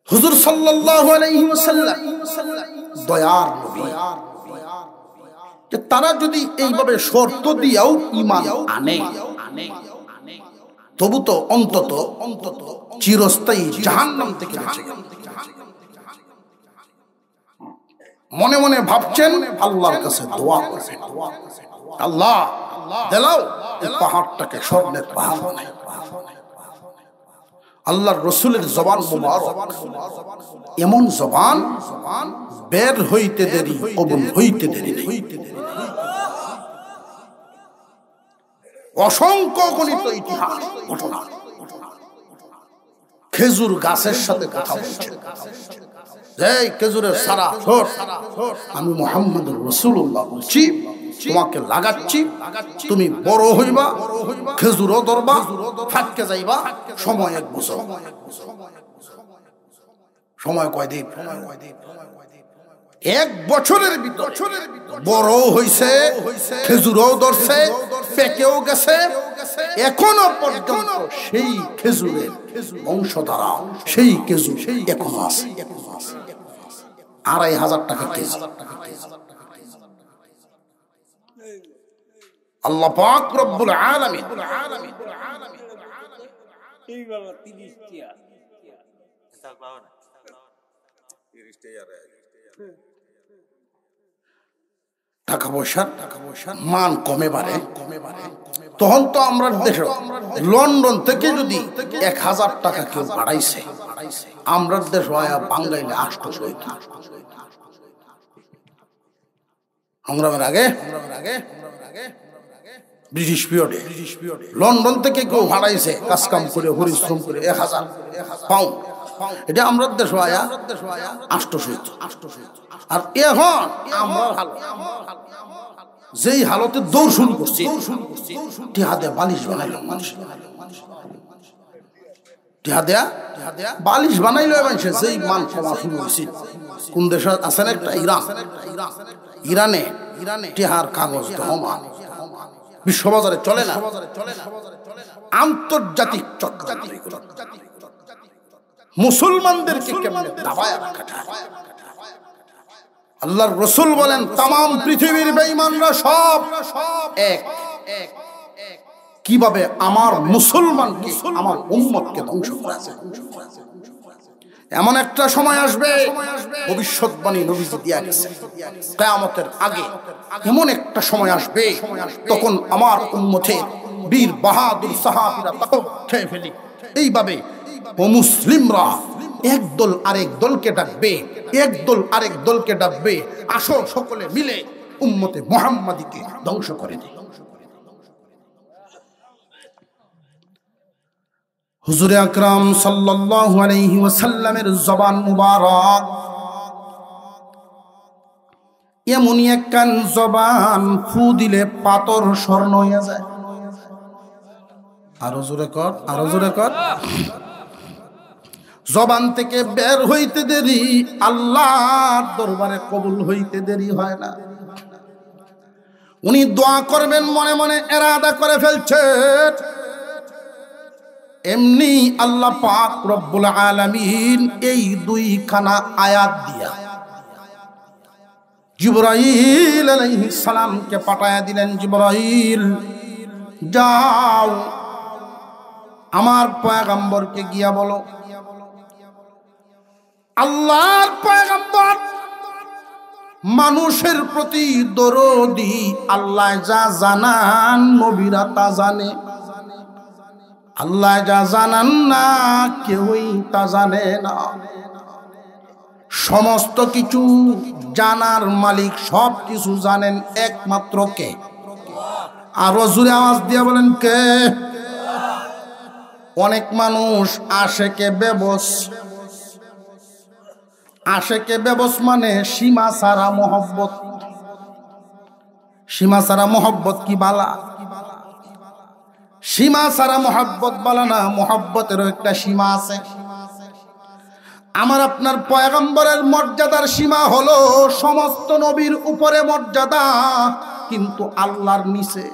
হুজুর সাল্লাল্লাহু আলাইহি ওয়াসাল্লাম দয়ার নবী, যে তারা যদি এইভাবে শর্ত দিয়াও ঈমান আনে, তবু তো অন্তত চিরস্থায়ী জাহান্নাম থেকে বেঁচে গেল। মনে মনে ভাবছেন আল্লাহর কাছে দোয়া করবেন, আল্লাহ দেলাও এই পাহাড়টাকে স্বর্ণের পাহাড় বানাই। আল্লাহর রাসূলের জবান মুবারক এমন জবান, বের হইতে দেরি কবুল হইতে দেরি নেই। অসংখ্য গণিত ইতিহাস ঘটনা। খেজুর গাছের সাথে কথা বলছেন, এই খেজুরের সারা ছোট, আমি মুহাম্মদুর রাসূলুল্লাহ বলছি, তোমাকে লাগাচ্ছি, তুমি বড় হইবা, খেজুরও ধরবা, ফাটকে যাইবা, সময় 1 বছর। সময় কয়দিন? 1 বছরের ভিতর বড় হইছে, খেজুরও ধরছে, পেকেও গেছে, এখনো পর্যন্ত সেই খেজুরের বংশধারা, সেই খেজুর এখনো আছে। 2500 টাকা কেজি। আল্লাহ পাক রব্বুল আলামিন টাকা পয়সার মান কমে বাড়ে। তখন তো আমরা দেশে লন্ডন থেকে যদি 1000 টাকা কেউ বাড়াইছে, আমরা দেশ বাঙাইলে 800 সংগ্রামের আগে ব্রিটিশ পিরিয়ডে লন্ডন থেকে কেউ ভাড়াইছে কাজ কাম করে পরিশ্রম করে 1000 পাউন্ড, এটা আমরা দেশ 800। আর এখন আমরা যেই হালতে দৌড় শুরু করছি, টিহাদে বালিশ বানাইল মানুষ, টিহাদে বালিশ বানাইল মানুষ। যেই মান কমা শুরু হয়েছিল কোন দেশে আছেন একটা ইরানে টিহার কাগজ দহমান বিশ্ববাজারে চলে না, আন্তর্জাতিক চক্র মুসলমানদেরকে কেমনে দাবায় রাখা। আল্লাহর রাসূল বলেন तमाम পৃথিবীর বেঈমানরা সব এক, কিভাবে আমার মুসলমানকে আমার উম্মতকে ধ্বংস করেছে। এমন একটা সময় আসবে, ভবিষ্যৎবাণী নবীজি দিয়া গেছে, কিয়ামতের আগে এমন একটা সময় আসবে, তখন আমার উম্মতের বীর বাহাদুর সাহাবীরা খেয়ে ফেলি। এইভাবে মুসলিমরা একদল আরেক দলকে ডাকবে, একদল আরেক দলকে ডাকবে, আসো সকলে মিলে উম্মতে মুহাম্মাদীকে ধ্বংস করে দেয়। হুজুরে আকরাম সাল্লাল্লাহু আলাইহি ওয়াসাল্লামের জবান মুবারক এমনই একখান জবান, ফু দিলে পাথর স্বর্ণ হয়ে যায়। আরো জোরে কর, আরো জোরে কর। জবান থেকে বের হইতে দেরি, আল্লাহর দরবারে কবুল হইতে দেরি হয় না। উনি দোয়া করবেন, মনে মনে ইরাদা করে ফেলছেন, এমনি আল্লাহ পাক রব্বুল আলামিন এই 2খানা আয়াত দিয়া জিবরাইল আলাইহিস সালামকে পাঠায়া দিলেন। জিবরাইল যাও আমার পয়গম্বরকে গিয়া বলো, আল্লাহর পয়গম্বর মানুষের প্রতি দরদি, আল্লাহ যা জানান নবীরা তা জানে, আল্লাহ যা জানান না কেউই তা জানে না। সমস্ত কিছু জানার মালিক, সব কিছু জানেন একমাত্র কে? আরো জোরে আওয়াজ দিয়ে বলেন কে? অনেক মানুষ আশেকে বেবস, আশেকে বেবস মানে সীমা ছাড়া মোহব্বত। সীমা ছাড়া মোহব্বত কি বালা? সীমা ছাড়া মোহব্বত বালা না, মোহব্বতেরও একটা সীমা আছে। আমার আপনার পয়গম্বরের মর্যাদার সীমা হলো সমস্ত নবীর উপরে মর্যাদা, কিন্তু আল্লাহর নিচে।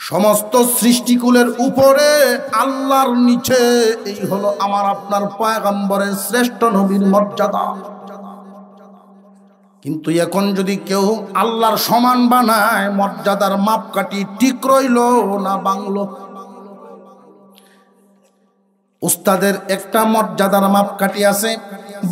সমস্ত সৃষ্টিকুলের উপরে আল্লাহর নিচে, এই হলো আমার আপনার পয়গম্বরের শ্রেষ্ঠ নবীর মর্যাদা। কিন্তু এখন যদি কেউ আল্লাহর সমান বানায়, মর্যাদার মাপকাঠি ঠিক রইল না বাংলো। উস্তাদের একটা মর্যাদার মাপকাঠি আছে,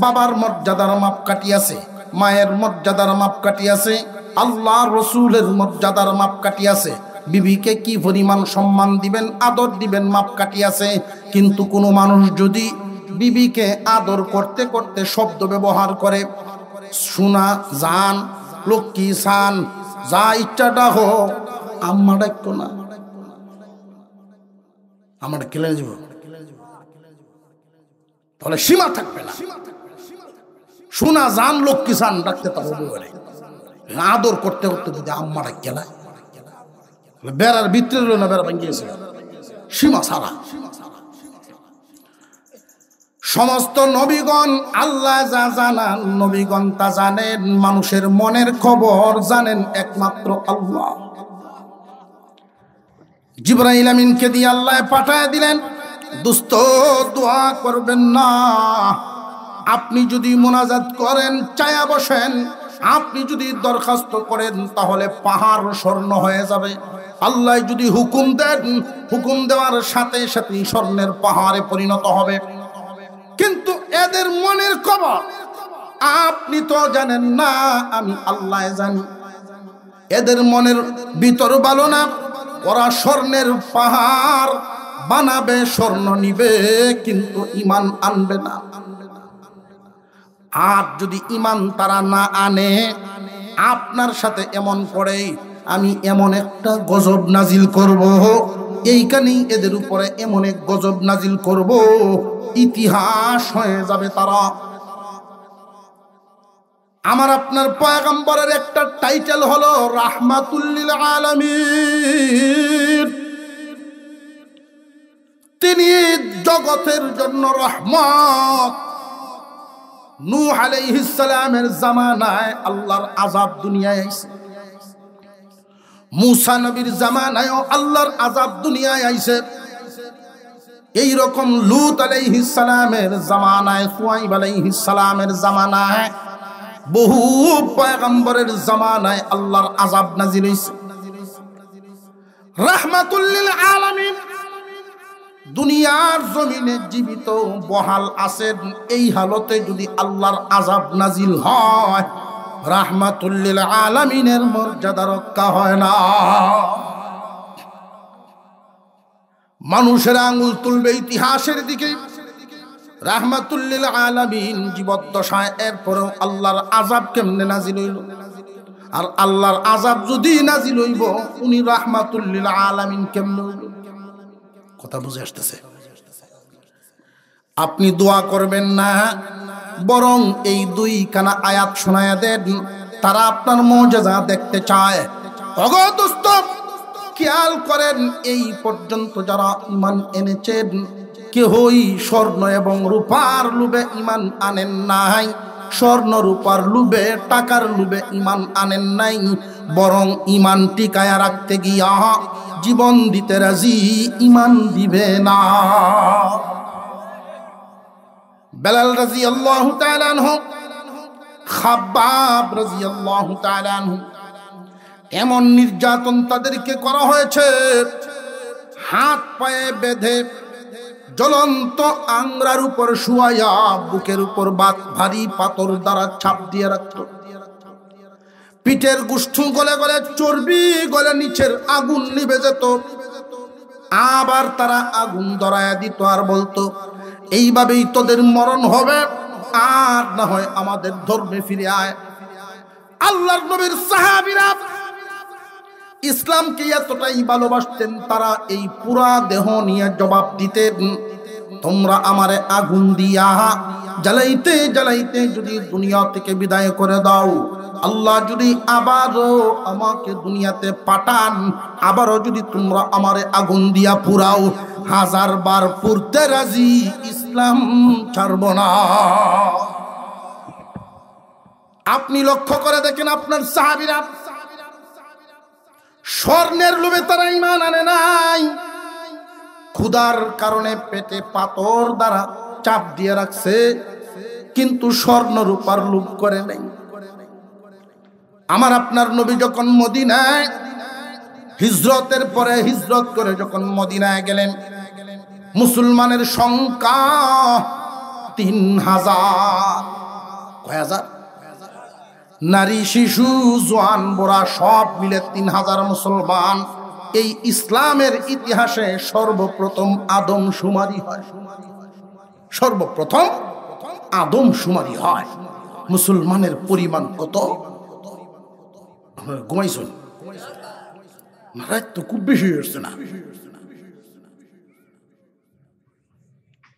বাবার মর্যাদার মাপকাঠি আছে, মায়ের মর্যাদার মাপকাঠি আছে, আল্লাহ রসুলের মর্যাদার মাপকাঠি আছে, বিবিকে কি পরিমাণ সম্মান দিবেন, আদর দিবেন, মাপকাঠি আছে। কিন্তু কোনো মানুষ যদি বিবিকে আদর করতে করতে শব্দ ব্যবহার করে, সোনা জান, লক্ষ্মী সান, যা ইচ্ছা ডাকো, আম্মা ডাকতো না, আমার কেলে যাব, তাহলে সীমা থাকবে না। সোনা জান, লক্ষ্মী সান ডাকতে তা হবে, আদর করতে করতে যদি আম্মা ডাক গেলায়, বেড়ার ভিতরে রইল না, বেড়া ভাঙিয়েছে, সীমা ছাড়া। সমস্ত নবীগণ আল্লাহ যা জানান, নবীগণ তা জানেন। মানুষের মনের খবর জানেন একমাত্র আল্লাহ। জিবরাইল আমিনকে দিয়ে আল্লাহ পাঠায় দিলেন, দোস্ত দোয়া করবেন না, আপনি যদি মোনাজাত করেন, চায়া বসেন, আপনি যদি দরখাস্ত করেন, তাহলে পাহাড় স্বর্ণ হয়ে যাবে। আল্লাহ যদি হুকুম দেন, হুকুম দেওয়ার সাথে সাথে স্বর্ণের পাহাড়ে পরিণত হবে। কিন্তু এদের মনের খবর আপনি তো জানেন না, আমি আল্লাহ জানি। এদের মনের ভিতর ভালো না। ওরা স্বর্ণের পাহাড় বানাবে, স্বর্ণ নিবে, কিন্তু ঈমান আনবে না। আর যদি ঈমান তারা না আনে, আপনার সাথে এমন করে আমি এমন একটা গজব নাজিল করব, এইখানেই এদের উপরে এমন এক গজব নাজিল করব, ইতিহাস হয়ে যাবে তারা। আমার আপনার পয়গম্বরের একটা টাইটেল হলো রাহমাতুল লিল আলামিন। তিনি জগতের জন্য রহমত। নূহ আলাইহিস সালামের জামানায় আল্লাহর আযাব দুনিয়ায় আইছে। মুসা নবীর জামানায়ও আল্লাহর আযাব দুনিয়ায় আইছে। এই রকম লূত আলাইহিস সালামের জামানায়, শুআয়ব আলাইহিস সালামের জামানায়, বহু পয়গম্বরের জামানায় আল্লাহর আযাব নাজিল হইছে। রাহমাতুল লিল আলামিন দুনিয়ার জমিনে জীবিত বহাল আছেন। এই হালতে যদি আল্লাহর আযাব নাজিল হয়, রাহমাতুল লিল আলামিনের মর্যাদা রক্ষা হয় না। মানুষের আঙুল তুলবে ইতিহাসের দিকে। রাহমাতুল লিল আলামিন জীবদ্দশায়, এরপরেও আল্লাহর আযাব কেমনে নাজিল হইল? আর আল্লাহর আযাব যদি নাজিল হইব, উনি রাহমাতুল লিল আলামিন কেমনে হইল? কথা বুঝে আসতেছে? আপনি দোয়া করবেন না, বরং এই দুই কানা আয়াত শোনায়া দেন। তারা আপনার মুজিজা দেখতে চায়। ওগো দোস্ত, খেয়াল করেন, এই পর্যন্ত যারা ঈমান এনেছেন, কেহই স্বর্ণ এবং রূপার লোভে ঈমান আনেন নাই। স্বর্ণ রূপার লোভে, টাকার লোভে ঈমান আনেন নাই, বরং ঈমান টিকায়া রাখতে গিয়া জীবন দিতে রাজি, ঈমান দিবে না। বেলাল রাদিয়াল্লাহু তাআলা আনহু, খাব্বাব রাদিয়াল্লাহু তাআলা আনহু, এমন নির্যাতন তাদেরকে করা হয়েছে, হাত পায়ে বেঁধে জ্বলন্ত আংরার উপর শুয়াইয়া বুকের উপর ভারী পাথর দ্বারা ছাপ দিয়ে রাখত। পিঠের গুষ্ঠু গলে গলে, চর্বি গলে নিচের আগুন নিভে যেত। আবার তারা আগুন ধরায়া দিত আর বলতো, এইভাবেই তোদের মরণ হবে, আর না হয় আমাদের ধর্মে ফিরে আয়। আল্লাহর নবীর সাহাবীরা ইসলামকে এতটাই ভালোবাসতেন, তারা এই পুরা দেহ নিয়ে জবাব দিতেন, তোমরা আমারে আগুন দিয়া জ্বালাইতে জ্বালাইতে যদি দুনিয়া থেকে বিদায় করে দাও, আল্লাহ যদি আবারও আমাকে দুনিয়াতে পাঠান, আবারও যদি তোমরা আমারে আগুন দিয়া পুরাও, 1000 বার পুরতে রাজি, ইসলাম ছাড়ব না। আপনি লক্ষ্য করে দেখেন, আপনার সাহাবীরা স্বর্ণের লোভে তারা ঈমান আনে নাই, ক্ষুধার কারণে পেটে পাথর দ্বারা চাপ দিয়ে রাখছে, কিন্তু স্বর্ণ রূপার লোভ করে নাই। আমার আপনার নবী যখন মদিনায় হিজরতের পরে হিজরত করে যখন মদিনায় গেলেন, মুসলমানের সংখ্যা 3000। কয় হাজার? নারী, শিশু, জওয়ান, বুড়া সব মিলে 3000 মুসলমান। এই ইসলামের ইতিহাসে সর্বপ্রথম আদম শুমারি হয়। সর্বপ্রথম আদম শুমারি হয়। মুসলমানের পরিমাণ কত? ঘুমাইছেন? রাত তো খুব বেশি হচ্ছে না?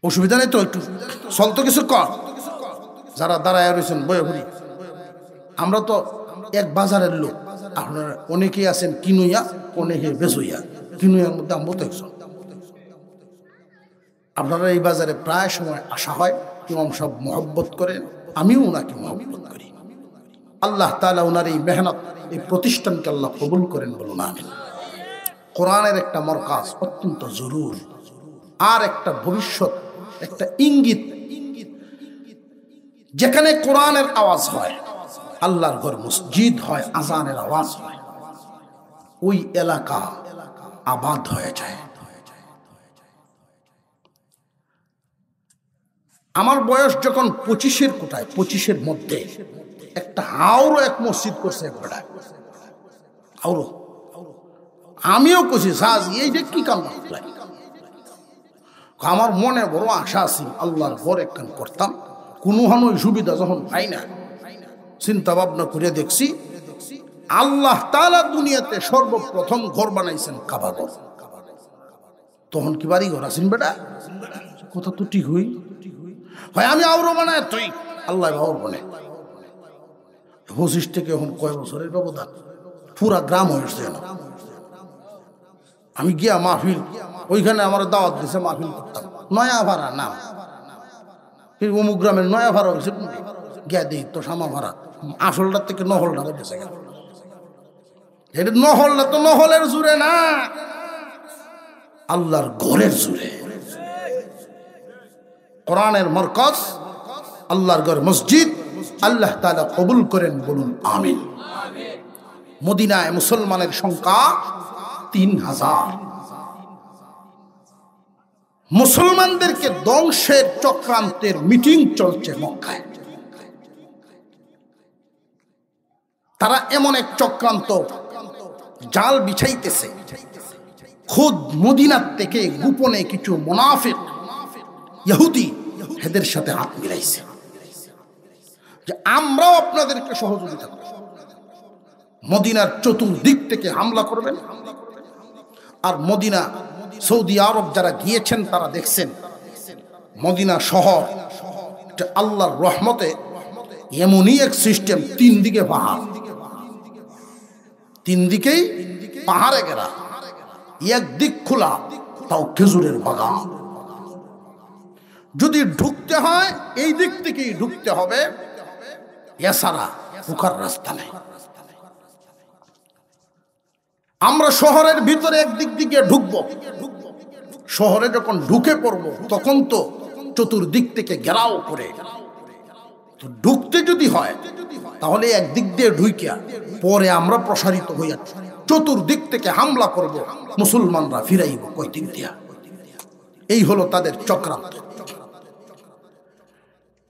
অসুবিধা নেই তো? একটু চল তো, কিছু কর। যারা দাঁড়ায় রয়েছেন বয়ে ঘুরি, আমরা তো এক বাজারের লোক। আপনারা অনেকেই আছেন কিনুইয়া, অনেকে বেচুইয়া। কিনুইয়ার মধ্যে আমরা তো একজন। আপনারা এই বাজারে প্রায় সময় আসা হয়, ইমাম সব মহব্বত করেন, আমিও ওনাকে মহব্বত করি। আল্লাহ তাআলা ওনার এই মেহনত, এই প্রতিষ্ঠানকে আল্লাহ কবুল করেন, বলুন আমিন। কোরআনের একটা মরকাজ অত্যন্ত জরুরি, আর একটা ভবিষ্যৎ, একটা ইঙ্গিত যেখানে কোরআনের আওয়াজ হয়, আল্লাহর ঘর মসজিদ হয়, আজানের আওয়াজ হয়, ওই এলাকা আবাদ হয়ে যায়। আমার বয়স যখন 25-এর কোটায়, 25-এর মধ্যে একটা হাওড়ো এক মসজিদ করছে একবারে হাওড়ো। আমিও কছি সাজ এই যে কি কাম, আমার মনে বড় আশা আছে আল্লাহর ঘর একখান করতাম। কোনো হানোই সুবিধা যখন পাই না, চিন্তা ভাবনা করে দেখছি আল্লাহ তাআলা দুনিয়াতে সর্বপ্রথম ঘর বানাইছেন কাবা ঘর। তখন কি বাড়ি ঘর আছেন বেটা, কথা তো ঠিক হই হয়। আমি আউরো বানায় তুই আল্লাহ ভাওর বনে 25 থেকে এখন কয় বছরের ব্যবধান, পুরা গ্রাম হয়েছে না। আমি গিয়া মাহফিল, ওইখানে আমার দাওয়াত দিছে, মাহফিল করতাম নয়া ভাড়া নাম, অমুক গ্রামের নয়া ভাড়া হয়েছে, গিয়া দিই তো সামা ভাড়া আসলটার থেকে নহলটা বেঁচে গেল। এটা নহলটা তো নহলের জুড়ে না, আল্লাহর ঘরের জুড়ে। কোরআনের মরকজ, আল্লাহর ঘর মসজিদ আল্লাহ তাআলা কবুল করেন, বলুন আমিন। মদিনায় মুসলমানের সংখ্যা 3000। মুসলমানদেরকে ধ্বংসের চক্রান্তের মিটিং চলছে মক্কায়। তারা এমন এক চক্রান্ত জাল বিছাইতেছে, খুদ মদিনার থেকে গোপনে কিছু মুনাফিক ইহুদি এদের সাথে হাত মিলাইছে যে আমরাও আপনাদেরকে সহযোগিতা করব, মদিনার চতুর্দিক থেকে হামলা করবেন। আর মদিনা, সৌদি আরব যারা গিয়েছেন তারা দেখছেন মদিনা শহর আল্লাহর রহমতে এমনই এক সিস্টেম, 3 দিকে পাহাড়, 3 দিকেই পাহাড়ে ঘেরা, একদিক খোলা তাও খেজুরের বাগান। যদি ঢুকতে হয় এই দিক থেকেই ঢুকতে হবে, এছাড়া ঢোকার রাস্তা নেই। আমরা শহরের ভিতরে একদিক দিকে ঢুকবো, শহরে যখন ঢুকে পড়বো তখন তো চতুর্দিক থেকে ঘেরাও করে, তো ঢুকতে যদি হয় তাহলে একদিক দিয়ে ঢুইকা পরে আমরা প্রসারিত হইয়া চতুর্দিক থেকে হামলা করব, মুসলমানরা ফিরাইব কয় দিক দিয়া। এই হলো তাদের চক্রান্ত।